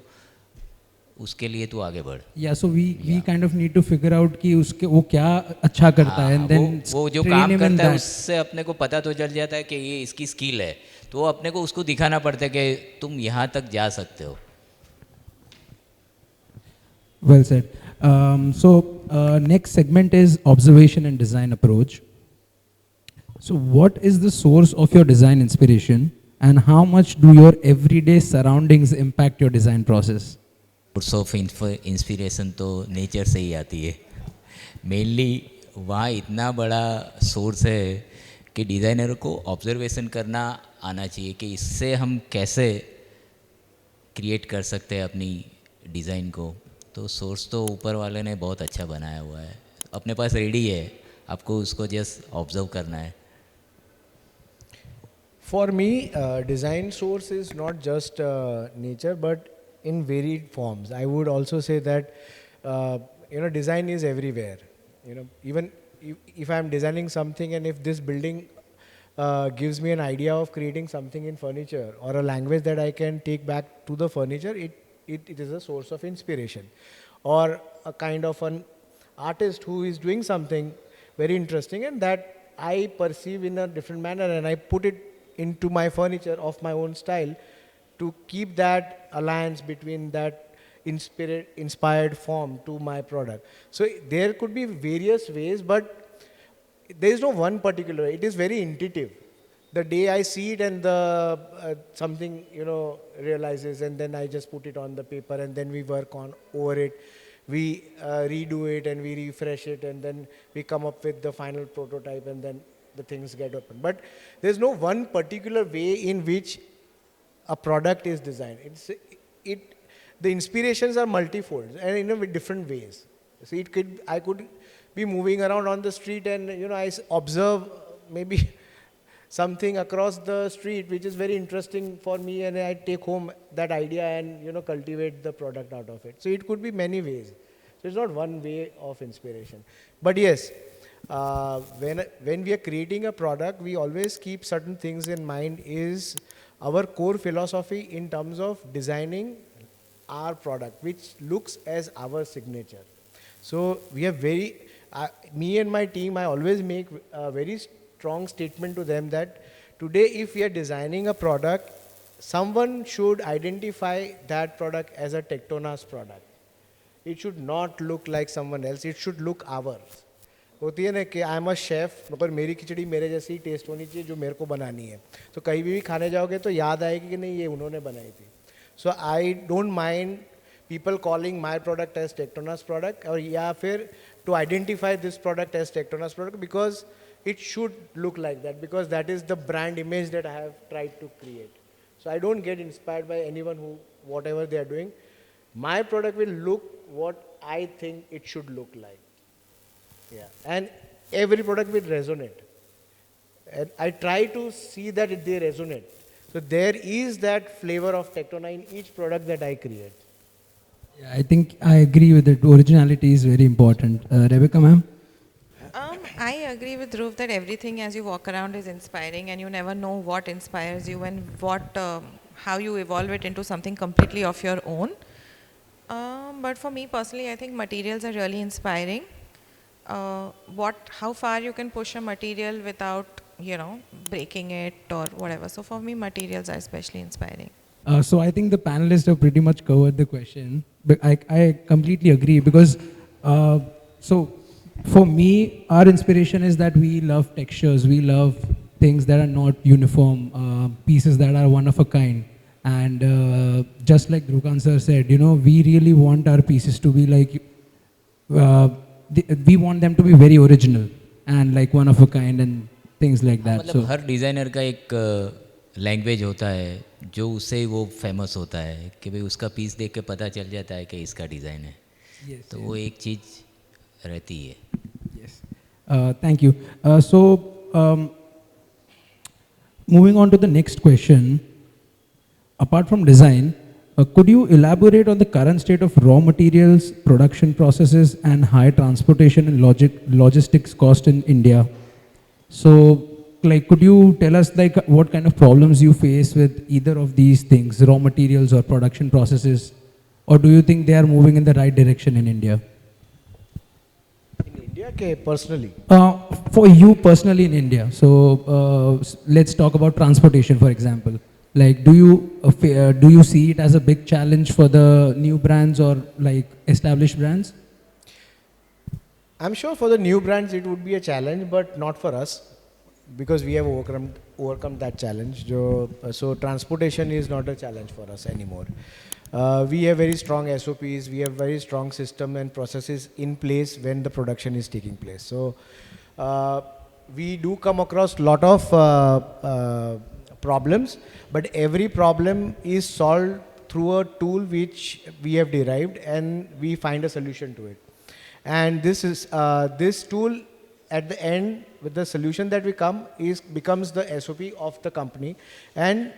उसके लिए तू आगे बढ़. या so we kind of need to figure out कि उसके वो क्या अच्छा करता है, एंड देन वो जो काम करता है उससे अपने को पता तो चल जाता है कि ये इसकी स्किल है, तो वो अपने को उसको दिखाना पड़ता है कि तुम यहाँ तक जा सकते हो. Well said. So next segment is observation and design approach. So what is the source of your design inspiration, and how much do your everyday surroundings impact your design process? Source of inspiration तो nature से ही आती है. Mainly वहाँ इतना बड़ा source है कि designer को ऑब्जर्वेशन करना आना चाहिए कि इससे हम कैसे क्रिएट कर सकते हैं अपनी डिज़ाइन को, तो सोर्स तो ऊपर वाले ने बहुत अच्छा बनाया हुआ है, अपने पास रेडी है, आपको उसको जस्ट ऑब्जर्व करना है. For me, design source is not just nature, but in varied forms. I would also say that design is everywhere. Even if I am designing something, and if this building gives me an idea of creating something in furniture or a language that I can take back to the furniture, it is a source of inspiration. Or a kind of an artist who is doing something very interesting and that I perceive in a different manner, and I put it into my furniture of my own style to keep that alliance between that inspired form to my product. So there could be various ways, but there is no one particular way. It is very intuitive. The day I see it and the something realizes, and then I just put it on the paper, and then we work on over it. We redo it and we refresh it, and then we come up with the final prototype, and then the things get open. But there's no one particular way in which a product is designed. The inspirations are multifold and in different ways. So I could be moving around on the street, and I observe maybe something across the street which is very interesting for me, and I take home that idea and cultivate the product out of it. So it could be many ways. So it's not one way of inspiration. But yes, when we are creating a product, we always keep certain things in mind. Is our core philosophy in terms of designing our product, which looks as our signature. So we are me and my team, I always make a very strong statement to them that today if we are designing a product, someone should identify that product as a Tectona's product. It should not look like someone else. It should look ours. होती है ना कि I am a chef, मगर मेरी खिचड़ी मेरे जैसी test होनी चाहिए जो मेरे को बनानी है. तो कहीं भी खाने जाओगे तो याद आएगी कि नहीं ये उन्होंने बनाई थी. So I don't mind people calling my product as Tectona's product, or to identify this product as Tectona's product, because it should look like that, because that is the brand image that I have tried to create. So I don't get inspired by anyone whatever they are doing. My product will look what I think it should look like. Yeah. And every product will resonate. And I try to see that they resonate. So there is that flavor of Tectona in each product that I create. Yeah, I think I agree with it. Originality is very important. Rebecca, ma'am? I agree with Dhruv that everything as you walk around is inspiring, and you never know what inspires you and how you evolve it into something completely of your own. But for me personally, I think materials are really inspiring. How far you can push a material without, breaking it or whatever. So for me, materials are especially inspiring. So I think the panelists have pretty much covered the question. But I completely agree, because so for me, our inspiration is that we love textures, we love things that are not uniform, pieces that are one of a kind. And just like Dhruvkant sir said, we really want our pieces to be like, we want them to be very original and like one of a kind and things like that. मतलब हर designer का एक language होता है जो उससे वो famous होता है कि भाई उसका पीस देख के पता चल जाता है कि इसका डिज़ाइन है. तो वो एक चीज़ रहती है. Thank you. Moving on to the next question. Apart from design, could you elaborate on the current state of raw materials, production processes, and high transportation and logistics cost in India? So, could you tell us what kind of problems you face with either of these things, raw materials or production processes, or do you think they are moving in the right direction in India? In India, personally? For you personally in India. So let's talk about transportation, for example. Do you see it as a big challenge for the new brands or established brands? I'm sure for the new brands it would be a challenge, but not for us, because we have overcome that challenge. So transportation is not a challenge for us anymore. We have very strong SOPs, we have very strong system and processes in place when the production is taking place. So we do come across a lot of problems, but every problem is solved through a tool which we have derived, and we find a solution to it. And this tool at the end, with the solution that we come, becomes the SOP of the company. And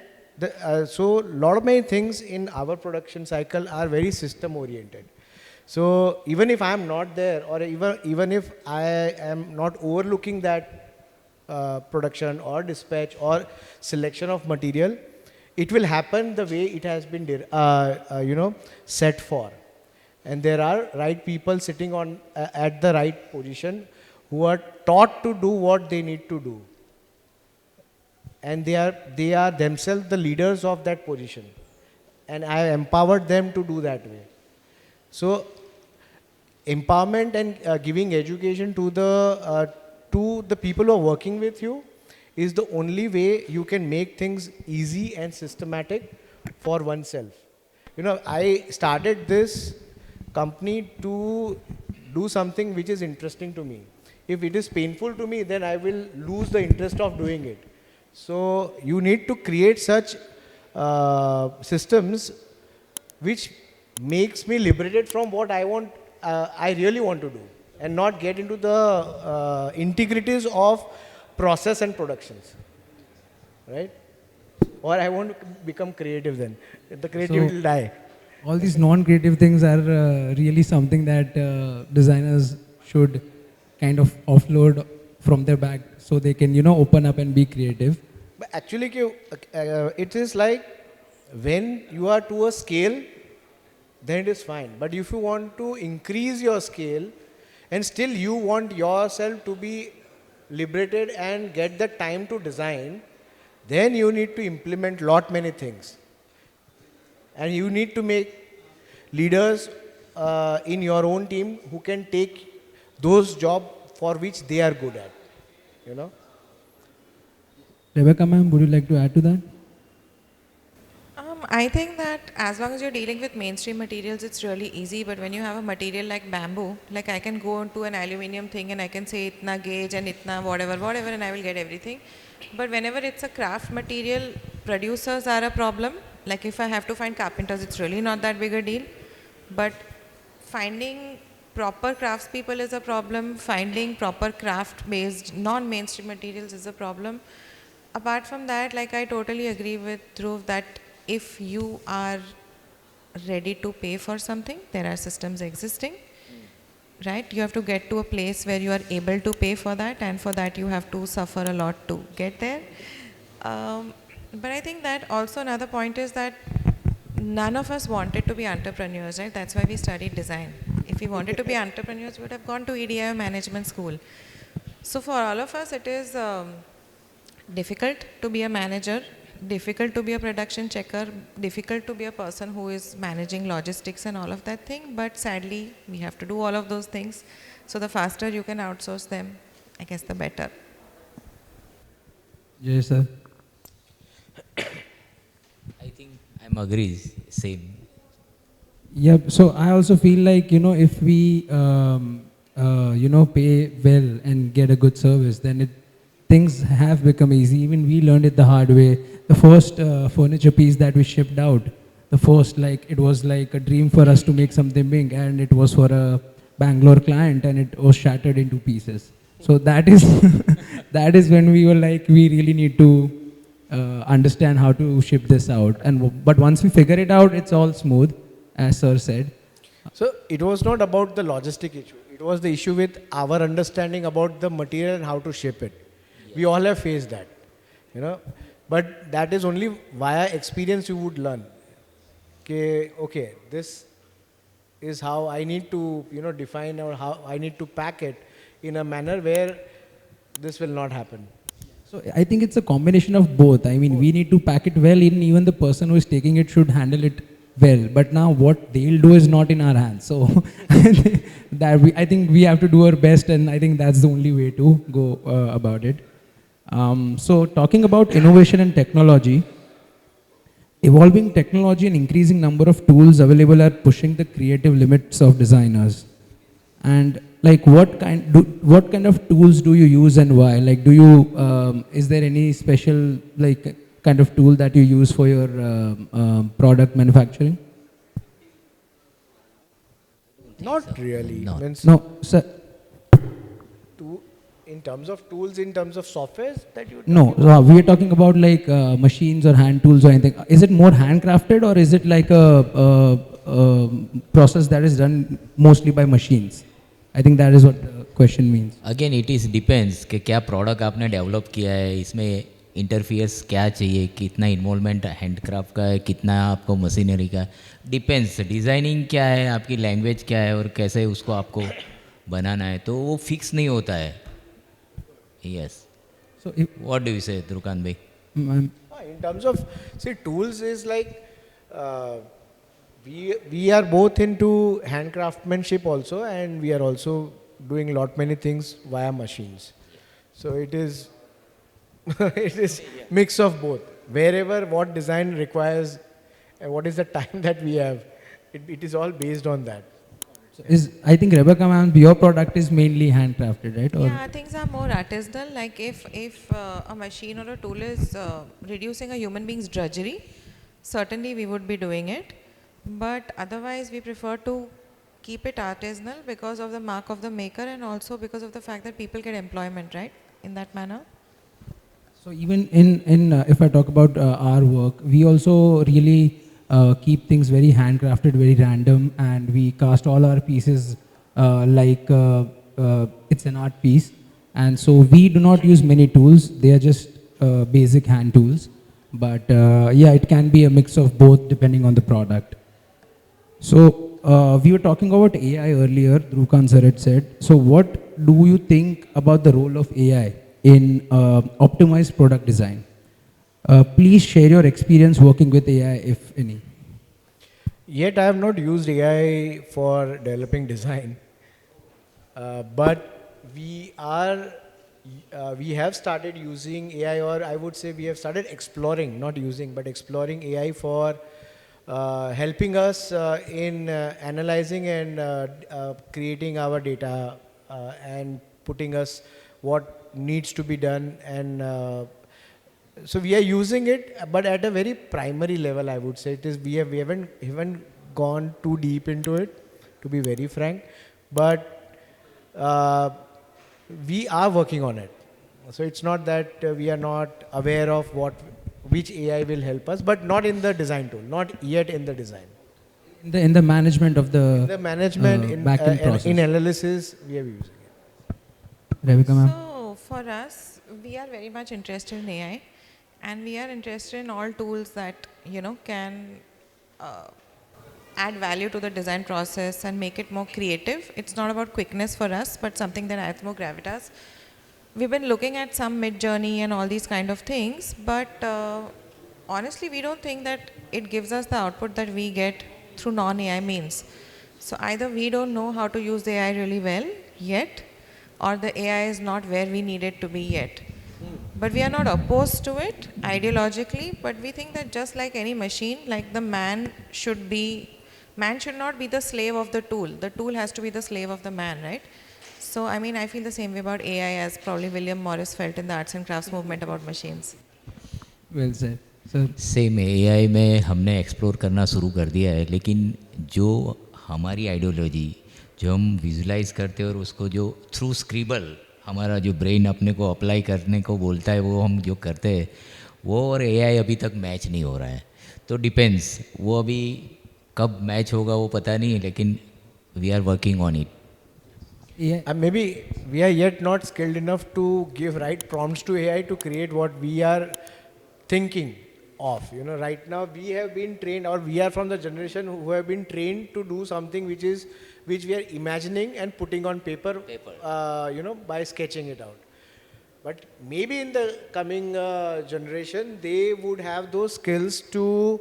so a lot of many things in our production cycle are very system oriented. So even if I am not there, or even if I am not overlooking that production or dispatch or selection of material, it will happen the way it has been set for. And there are right people sitting on at the right position who are taught to do what they need to do. And they are themselves the leaders of that position. And I empowered them to do that way. So empowerment and giving education to the people who are working with you is the only way you can make things easy and systematic for oneself. I started this company to do something which is interesting to me. If it is painful to me, then I will lose the interest of doing it. So you need to create such systems which makes me liberated from what I really want to do, and not get into the integrities of process and productions, right? Or I want to become creative then. The creative will die. All these non-creative things are really something that designers should kind of offload from their bag so they can, open up and be creative. But actually, it is like when you are to a scale, then it is fine. But if you want to increase your scale and still you want yourself to be liberated and get the time to design, then you need to implement many things. And you need to make leaders in your own team who can take those jobs for which they are good at, Rebecca ma'am, would you like to add to that? I think that as long as you're dealing with mainstream materials, it's really easy. But when you have a material like bamboo, like I can go into an aluminium thing and I can say itna gauge and itna whatever, and I will get everything. But whenever it's a craft material, producers are a problem. Like if I have to find carpenters, it's really not that big a deal. But finding proper craftspeople is a problem. Finding proper craft-based, non-mainstream materials is a problem. Apart from that, like I totally agree with Dhruv that if you are ready to pay for something, there are systems existing, right? You have to get to a place where you are able to pay for that, and for that you have to suffer a lot to get there. But I think that also another point is that none of us wanted to be entrepreneurs, right? That's why we studied design. If we wanted to be entrepreneurs, we would have gone to EDI management school. So for all of us, it is difficult to be a manager, difficult to be a production checker, difficult to be a person who is managing logistics and all of that thing. But sadly, we have to do all of those things. So the faster you can outsource them, I guess the better. Yes, sir. I think I'm agrees, same. Yeah, so I also feel like, if we, pay well and get a good service, then things have become easy. Even we learned it the hard way. The first furniture piece that we shipped out, it was like a dream for us to make something big, and it was for a Bangalore client, and it was shattered into pieces. So that is, that is when we were like, we really need to understand how to ship this out. But once we figure it out, it's all smooth, as sir said. So it was not about the logistic issue. It was the issue with our understanding about the material and how to ship it. Yeah. We all have faced that, But that is only via experience you would learn. Okay, this is how I need to, define, or how I need to pack it in a manner where this will not happen. So I think it's a combination of both. I mean, we need to pack it well, even the person who is taking it should handle it well. But now what they'll do is not in our hands. So I think we have to do our best, and I think that's the only way to go about it. So talking about innovation and technology, evolving technology and increasing number of tools available are pushing the creative limits of designers. And like what kind of tools do you use and why? Like is there any special kind of tool that you use for your product manufacturing? Not really. No. Means No, sir. in terms of tools, in terms of softwares that you. No, we are talking about like machines or hand tools or anything. Is it more handcrafted or is it like a process that is done mostly by machines? I think that is what the question means. Again it is depends कि क्या product आपने develop किया है, इसमें interferes क्या चाहिए, कितना involvement handcraft का है, कितना आपको मशीनरी का, डिपेंड्स डिज़ाइनिंग क्या है, आपकी लैंग्वेज क्या है और कैसे उसको आपको बनाना है, तो वो फिक्स नहीं होता है. Yes. So if, what do you से ध्रुवकांत भाई? In terms of, see, tools is like, we are both into handcraftsmanship also, and we are also doing many things via machines. So it is, it is mix of both. Wherever what design requires, and what is the time that we have, it is all based on that. I think Rebecca ma'am, your product is mainly handcrafted, right? Or Yeah, things are more artisanal. Like if a machine or a tool is reducing a human being's drudgery, certainly we would be doing it. But otherwise, we prefer to keep it artisanal because of the mark of the maker and also because of the fact that people get employment, right, in that manner. so even in if I talk about our work, we also really keep things very handcrafted, very random, and we cast all our pieces like it's an art piece. And so we do not use many tools. They are just basic hand tools. But yeah, it can be a mix of both depending on the product. So we were talking about AI earlier, Dhruvkant sir had said. So what do you think about the role of AI in optimized product design? Please share your experience working with AI, if any. Yet I have not used AI for developing design, but we have started using AI, or I would say we have started exploring, not using, but exploring AI for helping us in analyzing and creating our data and putting us what needs to be done. And so we are using it, but at a very primary level, I would say. It is, we haven't gone too deep into it, to be very frank, but we are working on it. So it's not that we are not aware of which AI will help us, but not in the design tool, not yet in the design. In the management of the management, back-end process. in analysis, we are using it. Rebecca ma'am. So for us, we are very much interested in AI, and we are interested in all tools that can add value to the design process and make it more creative. It's not about quickness for us, but something that adds more gravitas. We've been looking at some mid-journey and all these kind of things, but honestly, we don't think that it gives us the output that we get through non-AI means. So either we don't know how to use the AI really well yet, or the AI is not where we need it to be yet. But we are not opposed to it ideologically, but we think that just like any machine, like the man should not be the slave of the tool. The tool has to be the slave of the man, right? So, I mean, I feel the same way about AI as probably William Morris felt in the arts and crafts movement about machines. Well said. Sir. Same AI में हमने explore करना शुरू कर दिया है, लेकिन जो हमारी आइडियोलॉजी जो हम विजुलाइज करते हैं और उसको जो थ्रू स्क्रिबल हमारा जो ब्रेन अपने को अप्लाई करने को बोलता है वो हम जो करते हैं वो और AI अभी तक मैच नहीं हो रहा है. तो डिपेंड्स, वो अभी कब मैच होगा वो पता नहीं, लेकिन we are working on it. Maybe we are yet not skilled enough to give right prompts to AI to create what we are thinking of. Right now we have been trained, or we are from the generation who have been trained to do something which we are imagining and putting on paper. By sketching it out. But maybe in the coming generation, they would have those skills to,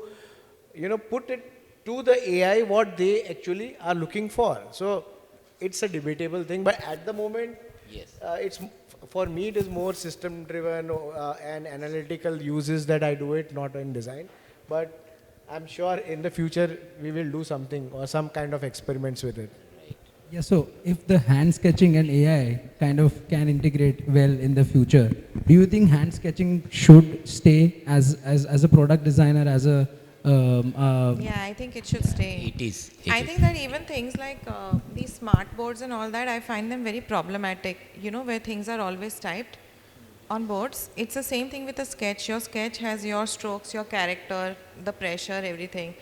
put it to the AI what they actually are looking for. So it's a debatable thing, but at the moment, yes, for me it is more system driven and analytical uses that I do it, not in design. But I'm sure in the future we will do something or some kind of experiments with it. Yeah, so if the hand sketching and AI kind of can integrate well in the future, do you think hand sketching should stay as a product designer, as a Yeah, I think it should stay. It is. I think that even things like these smart boards and all that, I find them very problematic, where things are always typed on boards. It's the same thing with a sketch. Your sketch has your strokes, your character, the pressure, everything.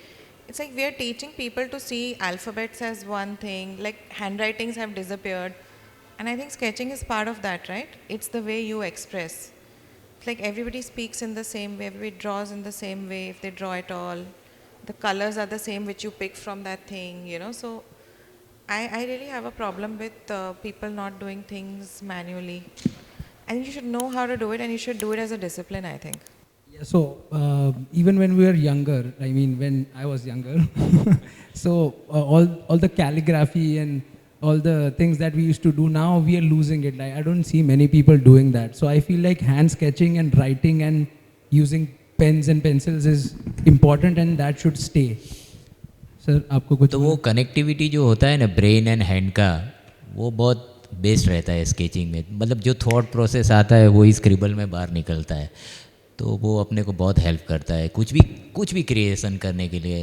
It's like we are teaching people to see alphabets as one thing, like handwritings have disappeared. And I think sketching is part of that, right? It's the way you express. It's like everybody speaks in the same way, everybody draws in the same way if they draw at all. The colors are the same which you pick from that thing. So I really have a problem with people not doing things manually. And you should know how to do it and you should do it as a discipline, I think. Yeah, so even when we were younger, I mean, when I was younger, so all the calligraphy and all the things that we used to do, now we are losing it. Like, I don't see many people doing that. So I feel like hand sketching and writing and using pens and pencils is important and that should stay. Sir, आपको कुछ तो वो connectivity जो होता है ना brain and hand का, वो बहुत बेस्ट रहता है स्केचिंग में. मतलब जो थॉट प्रोसेस आता है वो ही स्क्रिबल में बाहर निकलता है, तो वो अपने को बहुत हेल्प करता है कुछ भी क्रिएशन करने के लिए.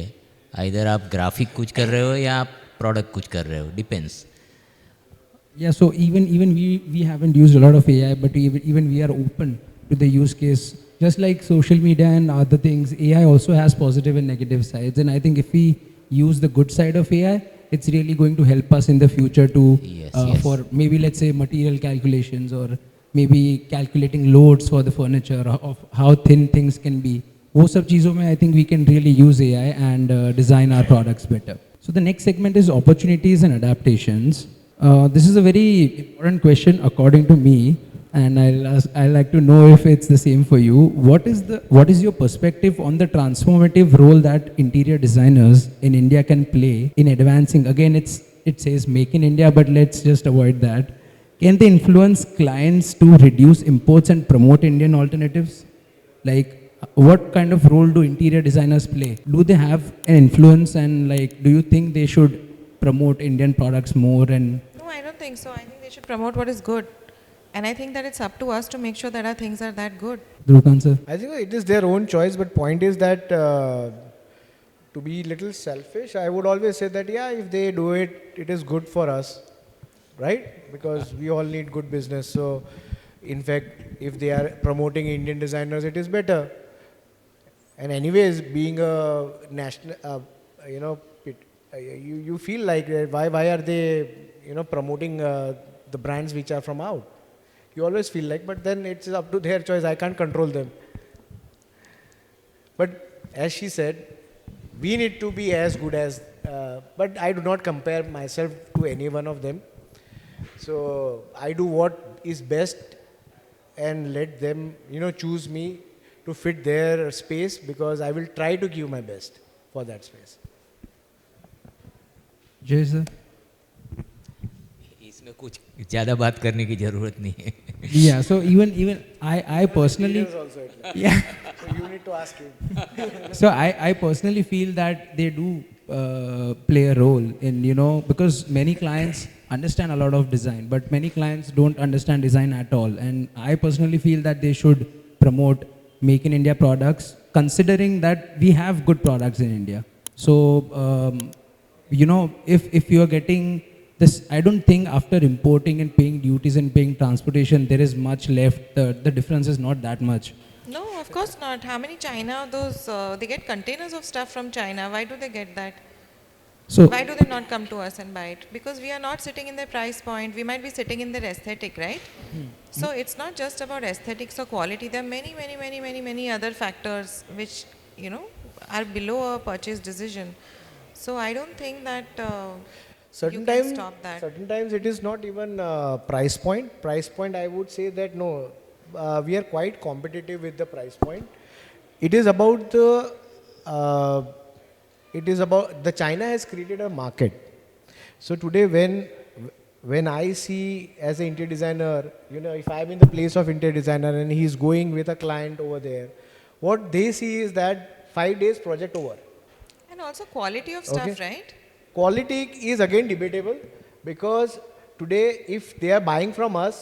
आइदर आप ग्राफिक कुछ कर रहे हो या आप प्रोडक्ट कुछ कर रहे हो, depends. Yeah, so even we haven't used a lot of AI, but even we are open to the use case. Just like social media and other things, AI also has positive and negative sides. And I think if we use the good side of AI, it's really going to help us in the future to Yes. for maybe let's say material calculations or maybe calculating loads for the furniture of how thin things can be. वो सब चीज़ों में I think we can really use AI and design our products better. So the next segment is opportunities and adaptations. This is a very important question according to me, and I'd like to know if it's the same for you. What is your perspective on the transformative role that interior designers in India can play in advancing? Again, it says make in India, but let's just avoid that. Can they influence clients to reduce imports and promote Indian alternatives? Like, what kind of role do interior designers play? Do they have an influence, and like, do you think they should promote Indian products more? And No, I don't think so. I think they should promote what is good. And I think that it's up to us to make sure that our things are that good. Dhruvkant sir? I think it is their own choice, but point is that to be little selfish, I would always say that yeah, if they do it, it is good for us, right? Because we all need good business. So, in fact, if they are promoting Indian designers, it is better. And anyways, being a national, you feel like why are they promoting the brands which are from out? You always feel like, but then it's up to their choice. I can't control them. But as she said, we need to be as good as, but I do not compare myself to any one of them. So I do what is best and let them, choose me to fit their space, because I will try to give my best for that space. Jayesh sir? इसमें कुछ ज़्यादा बात करने की ज़रूरत नहीं है. Yeah, so even I personally, yeah. So you need to ask him. So I personally feel that they do play a role in, because many clients understand a lot of design, but many clients don't understand design at all. And I personally feel that they should promote Make in India products, considering that we have good products in India. So, if you are getting this, I don't think after importing and paying duties and paying transportation, there is much left. The difference is not that much. No, of course not. How many China, they get containers of stuff from China. Why do they get that? So, Why do they not come to us and buy it? Because we are not sitting in their price point. We might be sitting in their aesthetic, right? So it's not just about aesthetics or quality. There are many other factors which, are below a purchase decision. So I don't think that you can stop that. Certain times it is not even price point. Price point, I would say that no, we are quite competitive with the price point. It is about the China has created a market. So today when I see as an interior designer, if I'm in the place of interior designer and he's going with a client over there, what they see is that 5 days project over. And also quality of stuff, Okay. right? Quality is again debatable, Because today, if they are buying from us,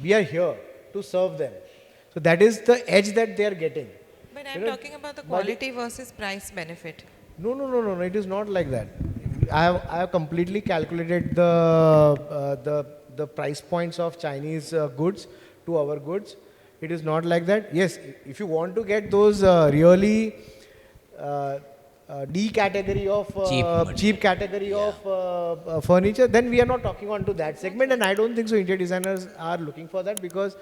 we are here to serve them. So that is the edge that they are getting. But You I'm know, talking about the but- quality versus price benefit. No. It is not like that. I have completely calculated the price points of Chinese goods to our goods. It is not like that. Yes, if you want to get those really D category of cheap category of furniture, then we are not talking on to that segment, and I don't think so. Interior designers are looking for that because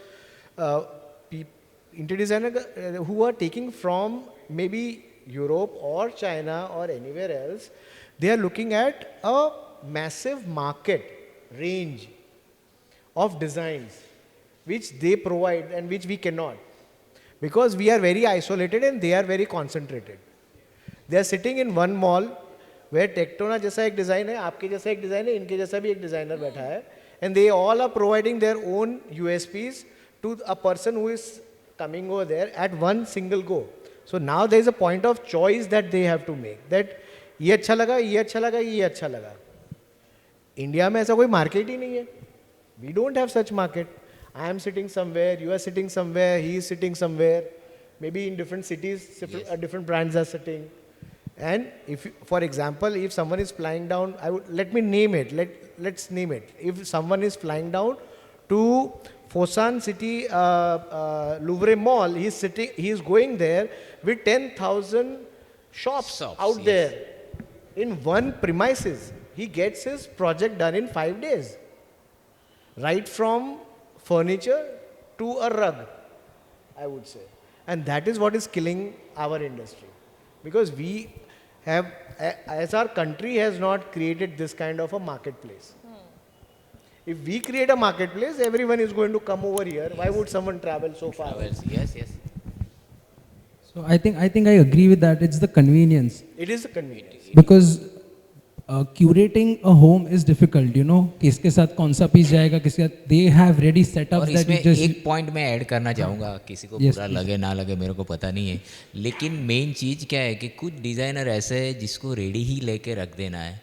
interior designers who are taking from maybe Europe or China or anywhere else, they are looking at a massive market range of designs which they provide and which we cannot, because we are very isolated and they are very concentrated. They are sitting in one mall where Tectona जैसा एक design है, आपके जैसा एक design है, इनके जैसा भी एक डिज़ाइनर बैठा है, and they all are providing their own USPs to a person who is coming over there at one single go. So now there is a point of choice that they have to make, that ये अच्छा लगा, ये अच्छा लगा, ये अच्छा लगा. India में ऐसा कोई मार्केट ही नहीं है. We don't have such market. I am sitting somewhere, you are sitting somewhere, he is sitting somewhere. Maybe in different cities, different brands are sitting. And if, for example, if someone is flying down, let me name it. Let's name it. If someone is flying down to Fosan City Louvre Mall, he is going there with 10,000 shops out there in one premises. He gets his project done in 5 days. Right from furniture to a rug, I would say. And that is what is killing our industry. Because we have, as our country has not created this kind of a marketplace. If we create a marketplace, everyone is going to come over here. Why would someone travel so far? Yes. So I think I agree with that. It's the convenience. It is a convenience. Because curating a home is difficult, you know. किसके साथ कौन सा piece जाएगा, किसके साथ they have ready setups और that इसमें you just एक पॉइंट मैं ऐड करना चाहूँगा, किसी को बुरा लगे ना लगे मेरे को पता नहीं है, लेकिन मेन चीज़ क्या है कि कुछ डिज़ाइनर ऐसे है जिसको रेडी ही लेके रख देना है,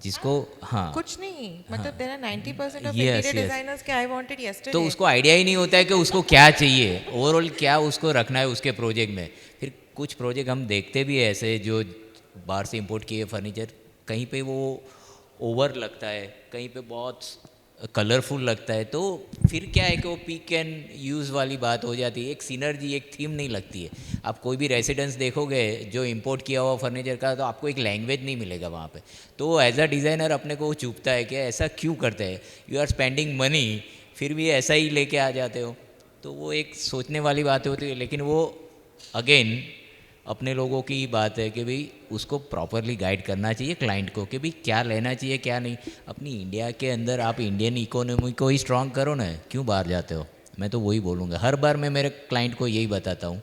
जिसको कुछ नहीं, मतलब there are 90% of Yes, interior yes. designers के I wanted yesterday. तो उसको आइडिया ही नहीं होता है कि उसको क्या चाहिए, ओवरऑल क्या उसको रखना है उसके प्रोजेक्ट में. फिर कुछ प्रोजेक्ट हम देखते भी है ऐसे जो बाहर से इंपोर्ट किए फर्नीचर, कहीं पे वो ओवर लगता है, कहीं पे बहुत कलरफुल लगता है, तो फिर क्या है कि वो पिक एंड यूज़ वाली बात हो जाती है, एक सिनर्जी, एक थीम नहीं लगती है. आप कोई भी रेसिडेंस देखोगे जो इंपोर्ट किया हुआ फर्नीचर का, तो आपको एक लैंग्वेज नहीं मिलेगा वहाँ पे. तो एज अ डिज़ाइनर अपने को वो चुभता है कि ऐसा क्यों करते हैं, यू आर स्पेंडिंग मनी, फिर भी ऐसा ही लेके आ जाते हो. तो वो एक सोचने वाली बात होती है. लेकिन वो अगेन अपने लोगों की बात है कि भाई उसको प्रॉपरली गाइड करना चाहिए क्लाइंट को कि भाई क्या लेना चाहिए क्या नहीं. अपनी इंडिया के अंदर आप इंडियन इकोनॉमी को ही स्ट्रॉन्ग करो ना, क्यों बाहर जाते हो. मैं तो वही बोलूँगा, हर बार मैं मेरे क्लाइंट को यही बताता हूँ.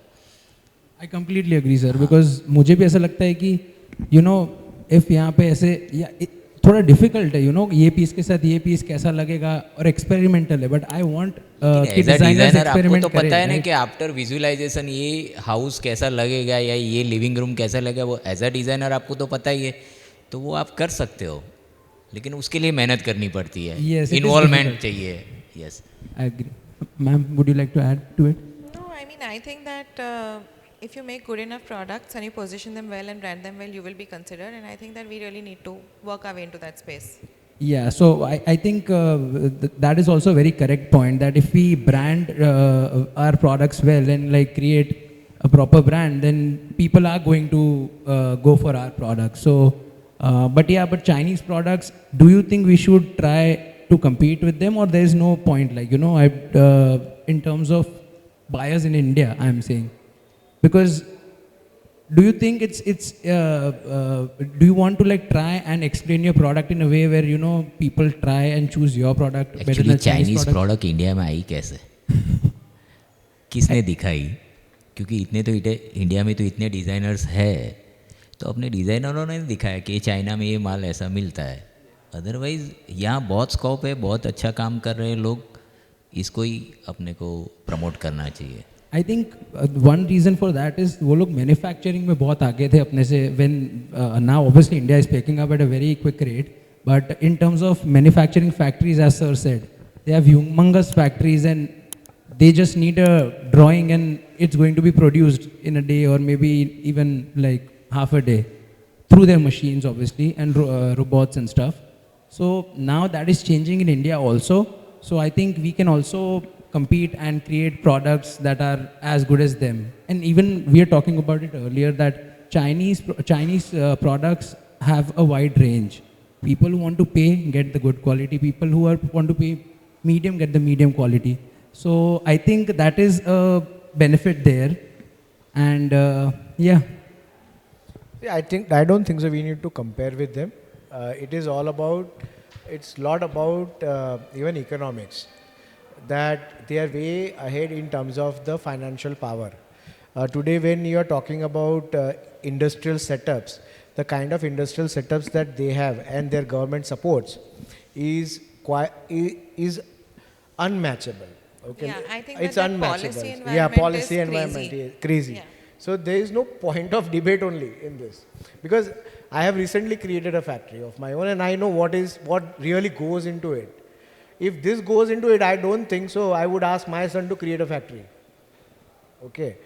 I completely agree sir, because मुझे भी ऐसा लगता है कि you know if यहाँ पे ऐसे थोड़ा डिफिकल्ट है, you know, ये पीस के साथ ये पीस कैसा लगेगा, और एक्सपेरिमेंटल है, बट आई वांट कि डिजाइनर्स आपको एक्सपेरिमेंट तो करें. पता है ना कि आफ्टर विजुअलाइजेशन ये हाउस कैसा लगेगा या ये लिविंग रूम कैसा लगेगा, वो एज अ डिज़ाइनर आपको तो पता ही है, तो वो आप कर सकते हो, लेकिन उसके लिए मेहनत करनी पड़ती है. Yes, it is involvement difficult. चाहिए. Yes, I agree. Ma'am, would you like to add to it? No, I mean, I think that if you make good enough products and you position them well and brand them well, you will be considered. And I think that we really need to work our way into that space. Yeah, so I think that is also a very correct point, that if we brand our products well and like create a proper brand, then people are going to go for our products. So, but Chinese products, do you think we should try to compete with them, or there is no point, like, you know, in terms of buyers in India, I'm saying, because do you think do you want to like try and explain your product in a way where, you know, people try and choose your product better actually than Chinese Chinese product? Product India में आई कैसे, किसने दिखाई, क्योंकि इतने तो India में तो इतने डिज़ाइनर्स है, तो अपने डिज़ाइनरों ने दिखाया कि चाइना में ये माल ऐसा मिलता है. अदरवाइज़ यहाँ बहुत स्कोप है, बहुत अच्छा काम कर रहे हैं लोग, इसको ही अपने को प्रमोट करना चाहिए. I think one reason for that is वो लोग manufacturing में बहुत आगे थे अपने से. When now obviously India is picking up at a very quick rate, But in terms of manufacturing factories, as sir said, they have humongous factories and they just need a drawing and it's going to be produced in a day or maybe even like half a day through their machines, obviously, and robots and stuff. So now that is changing in India also. So I think we can also compete and create products that are as good as them. And even we are talking about it earlier that Chinese products have a wide range. People who want to pay get the good quality. People who want to pay medium get the medium quality. So I think that is a benefit there. And yeah. Yeah, I don't think so. We need to compare with them. It's a lot about even economics. That they are way ahead in terms of the financial power. Today, when you are talking about industrial setups, the kind of industrial setups that they have and their government supports is unmatchable. Okay, Yeah, I think it's that unmatchable. policy Yeah, environment policy is environment crazy. is crazy. Yeah. So there is no point of debate only in this, because I have recently created a factory of my own, and I know what really goes into it. If this goes into it, I don't think so. I would ask my son to create a factory. Okay,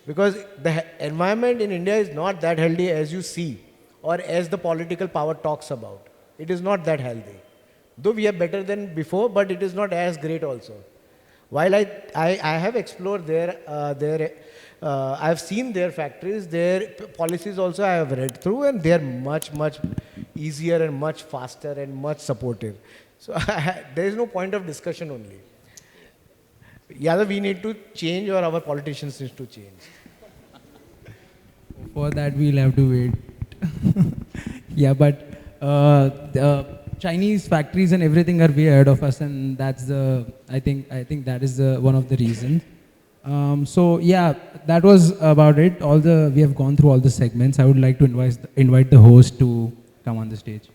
because the environment in India is not that healthy as you see, or as the political power talks about. It is not that healthy. Though we are better than before, but it is not as great also. While I have explored I have seen their factories, their policies also I have read through, and they are much easier and much faster and much supportive. So there is no point of discussion only. Either we need to change or our politicians need to change. For that, we'll have to wait. Yeah, but the Chinese factories and everything are way ahead of us, and that's I think that is one of the reasons. So yeah, that was about it. We have gone through all the segments. I would like to invite the host to come on the stage.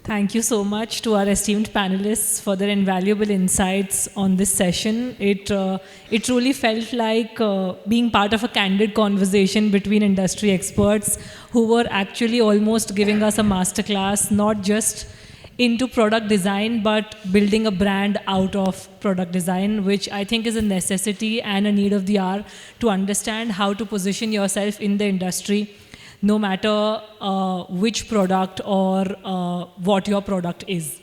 Thank you so much to our esteemed panelists for their invaluable insights on this session. It truly felt like being part of a candid conversation between industry experts who were actually almost giving us a masterclass, not just into product design, but building a brand out of product design, which I think is a necessity and a need of the hour to understand how to position yourself in the industry, no matter which product or what your product is.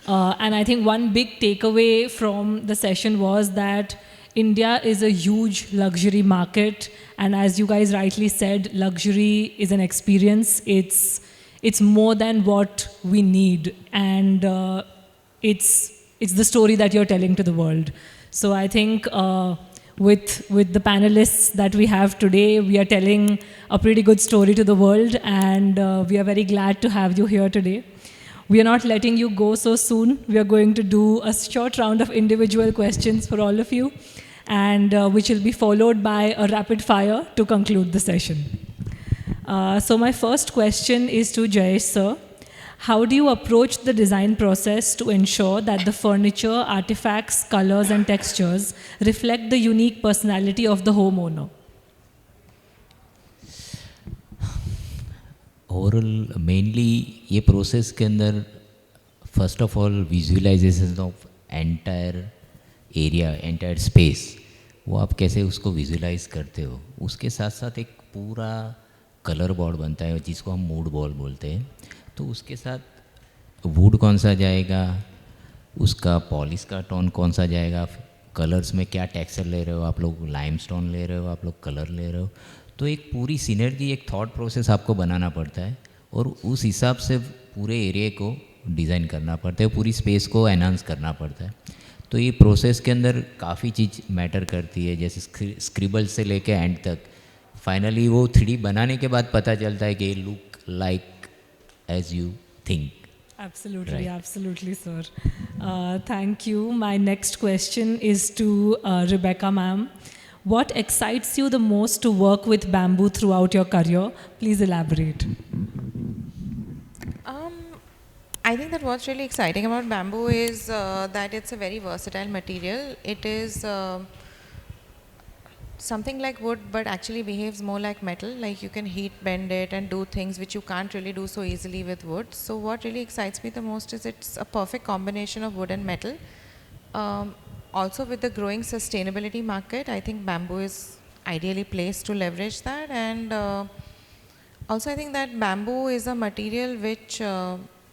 And I think one big takeaway from the session was that India is a huge luxury market. And as you guys rightly said, luxury is an experience. It's more than what we need. And it's the story that you're telling to the world. So I think with the panelists that we have today, we are telling a pretty good story to the world, and we are very glad to have you here today. We are not letting you go so soon. We are going to do a short round of individual questions for all of you, and which will be followed by a rapid fire to conclude the session. So my first question is to Jayesh sir. How do you approach the design process to ensure that the furniture, artifacts, colors and textures reflect the unique personality of the homeowner? Overall mainly ये process के अंदर first of all visualization of entire area, entire space, वो आप कैसे उसको visualise करते हो, उसके साथ साथ एक पूरा कलर बोर्ड बनता है जिसको हम मूड बोर्ड बोलते हैं. तो उसके साथ वुड कौन सा जाएगा, उसका पॉलिश का टोन कौन सा जाएगा, कलर्स में क्या टेक्सचर ले रहे हो आप लोग, लाइमस्टोन ले रहे हो आप लोग, कलर ले रहे हो. तो एक पूरी सिनर्जी, एक थॉट प्रोसेस आपको बनाना पड़ता है और उस हिसाब से पूरे एरिया को डिज़ाइन करना पड़ता है, पूरी स्पेस को एनहांस करना पड़ता है. तो ये प्रोसेस के अंदर काफ़ी चीज़ मैटर करती है, जैसे स्क्रिबल से लेके एंड तक. फाइनली वो 3D बनाने के बाद पता चलता है कि look like as you think. Absolutely, Right. absolutely, sir. Thank you. My next question is to Rebecca, ma'am. What excites you the most to work with bamboo throughout your career? Please elaborate. I think that what's really exciting about bamboo is that it's a very versatile material. It is something like wood but actually behaves more like metal, like you can heat bend it and do things which you can't really do so easily with wood. So what really excites me the most is it's a perfect combination of wood and metal. Also with the growing sustainability market, I think bamboo is ideally placed to leverage that. And also I think that bamboo is a material which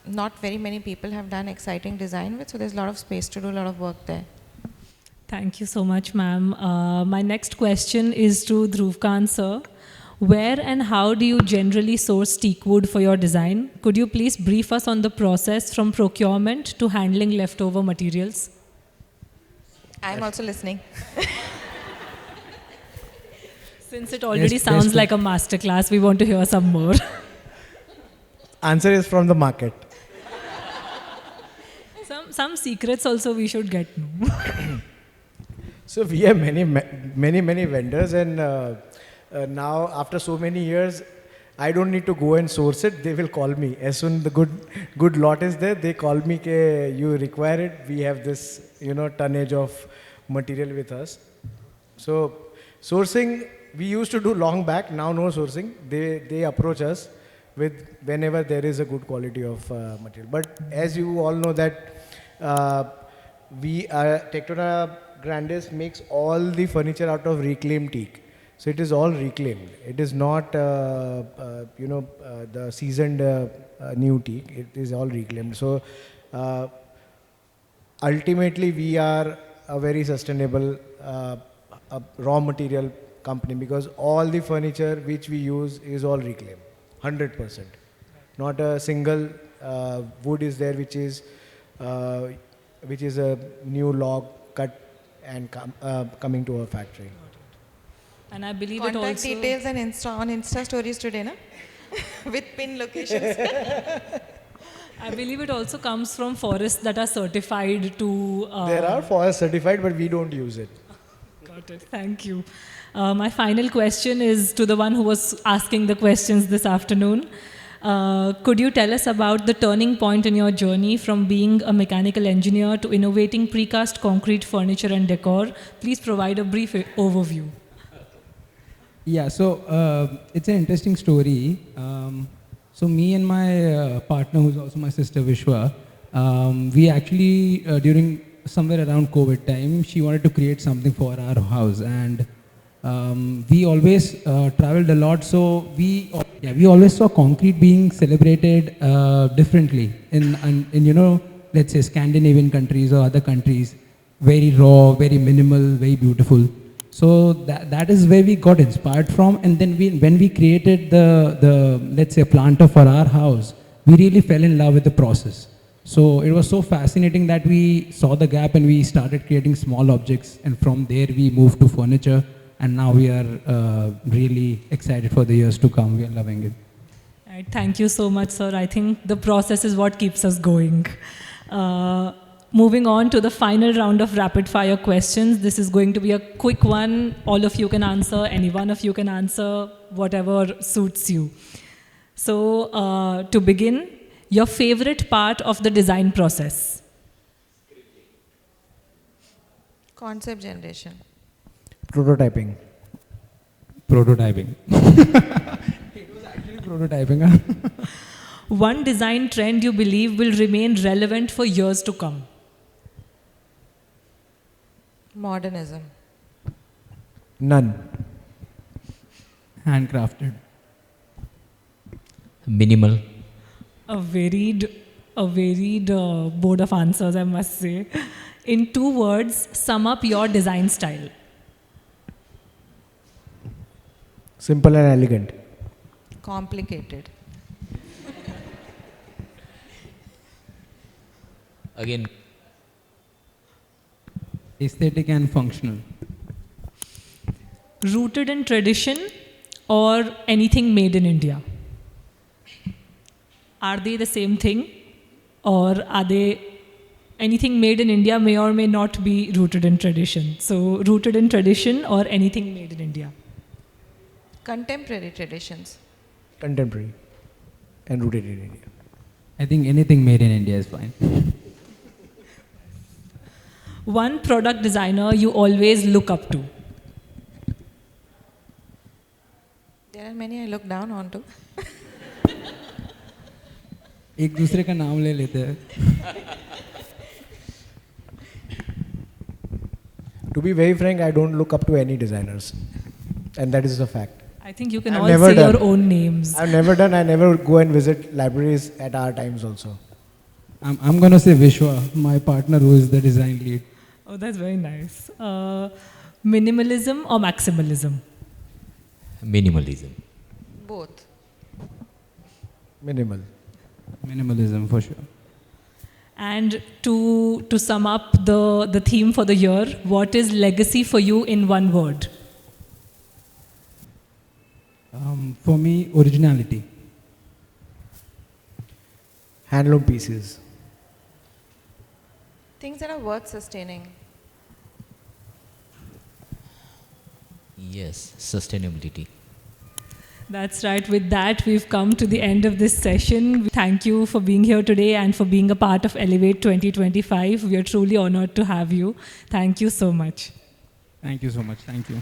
not very many people have done exciting design with, so there's a lot of space to do a lot of work there. Thank you so much, ma'am. My next question is to Dhruvkant sir. Where and how do you generally source teak wood for your design? Could you please brief us on the process from procurement to handling leftover materials? I'm also listening. Since it already Yes, sounds best like a masterclass, we want to hear some more. Answer is from the market. Some secrets also we should get. No? So we have many vendors, and now after so many years, I don't need to go and source it. They will call me as soon the good lot is there. They call me, "Ke you require it. We have this tonnage of material with us." So sourcing we used to do long back. Now no sourcing. They approach us with whenever there is a good quality of material. But as you all know that Tectona Grandis makes all the furniture out of reclaimed teak. So it is all reclaimed. It is not, the seasoned new teak. It is all reclaimed. So ultimately, we are a very sustainable raw material company because all the furniture which we use is all reclaimed, 100%. Not a single wood is there which is a new log cut and coming to our factory. And I believe Contact it also... details and on Insta stories today, na? With pin locations. I believe it also comes from forests that are certified to... There are forest certified, but we don't use it. Got it. Thank you. My final question is to the one who was asking the questions this afternoon. Could you tell us about the turning point in your journey from being a mechanical engineer to innovating precast concrete furniture and decor? Please provide a brief overview. Yeah, so it's an interesting story. So me and my partner, who's also my sister Vishwa, we actually, during somewhere around COVID time, she wanted to create something for our house. And we always traveled a lot, so we always saw concrete being celebrated differently in let's say Scandinavian countries or other countries, very raw, very minimal, very beautiful. So that is where we got inspired from, and then when we created the let's say planter for our house, we really fell in love with the process. So it was so fascinating that we saw the gap and we started creating small objects, and from there we moved to furniture, and now we are really excited for the years to come. We are loving it. Right, thank you so much, sir. I think the process is what keeps us going. Moving on to the final round of rapid fire questions. This is going to be a quick one. All of you can answer, any one of you can answer, whatever suits you. So to begin, your favorite part of the design process? Concept generation. Prototyping. Prototyping. It was actually prototyping. One design trend you believe will remain relevant for years to come? Modernism. None. Handcrafted. Minimal. A varied board of answers, I must say. In 2 words, sum up your design style. Simple and elegant. Complicated. Again, Aesthetic and functional. Rooted in tradition or anything made in India? Are they the same thing, or are they anything made in India may or may not be rooted in tradition? So rooted in tradition or anything made in India? Contemporary traditions. Contemporary. And rooted in India. I think anything made in India is fine. One product designer you always look up to? There are many I look down onto. एक दूसरे का नाम ले लेते हैं. To be very frank, I don't look up to any designers, and that is the fact. I think you can I've all never say done. your own names. I've never done. I never go and visit libraries at our times also. I'm gonna say Vishwa, my partner who is the design lead. Oh, that's very nice. Minimalism or maximalism? Minimalism. Both. Minimal. Minimalism for sure. And to sum up the theme for the year, what is legacy for you in one word? For me, originality. Handloom pieces. Things that are worth sustaining. Yes, sustainability. That's right. With that, we've come to the end of this session. Thank you for being here today and for being a part of Elevate 2025. We are truly honored to have you. Thank you so much. Thank you so much. Thank you.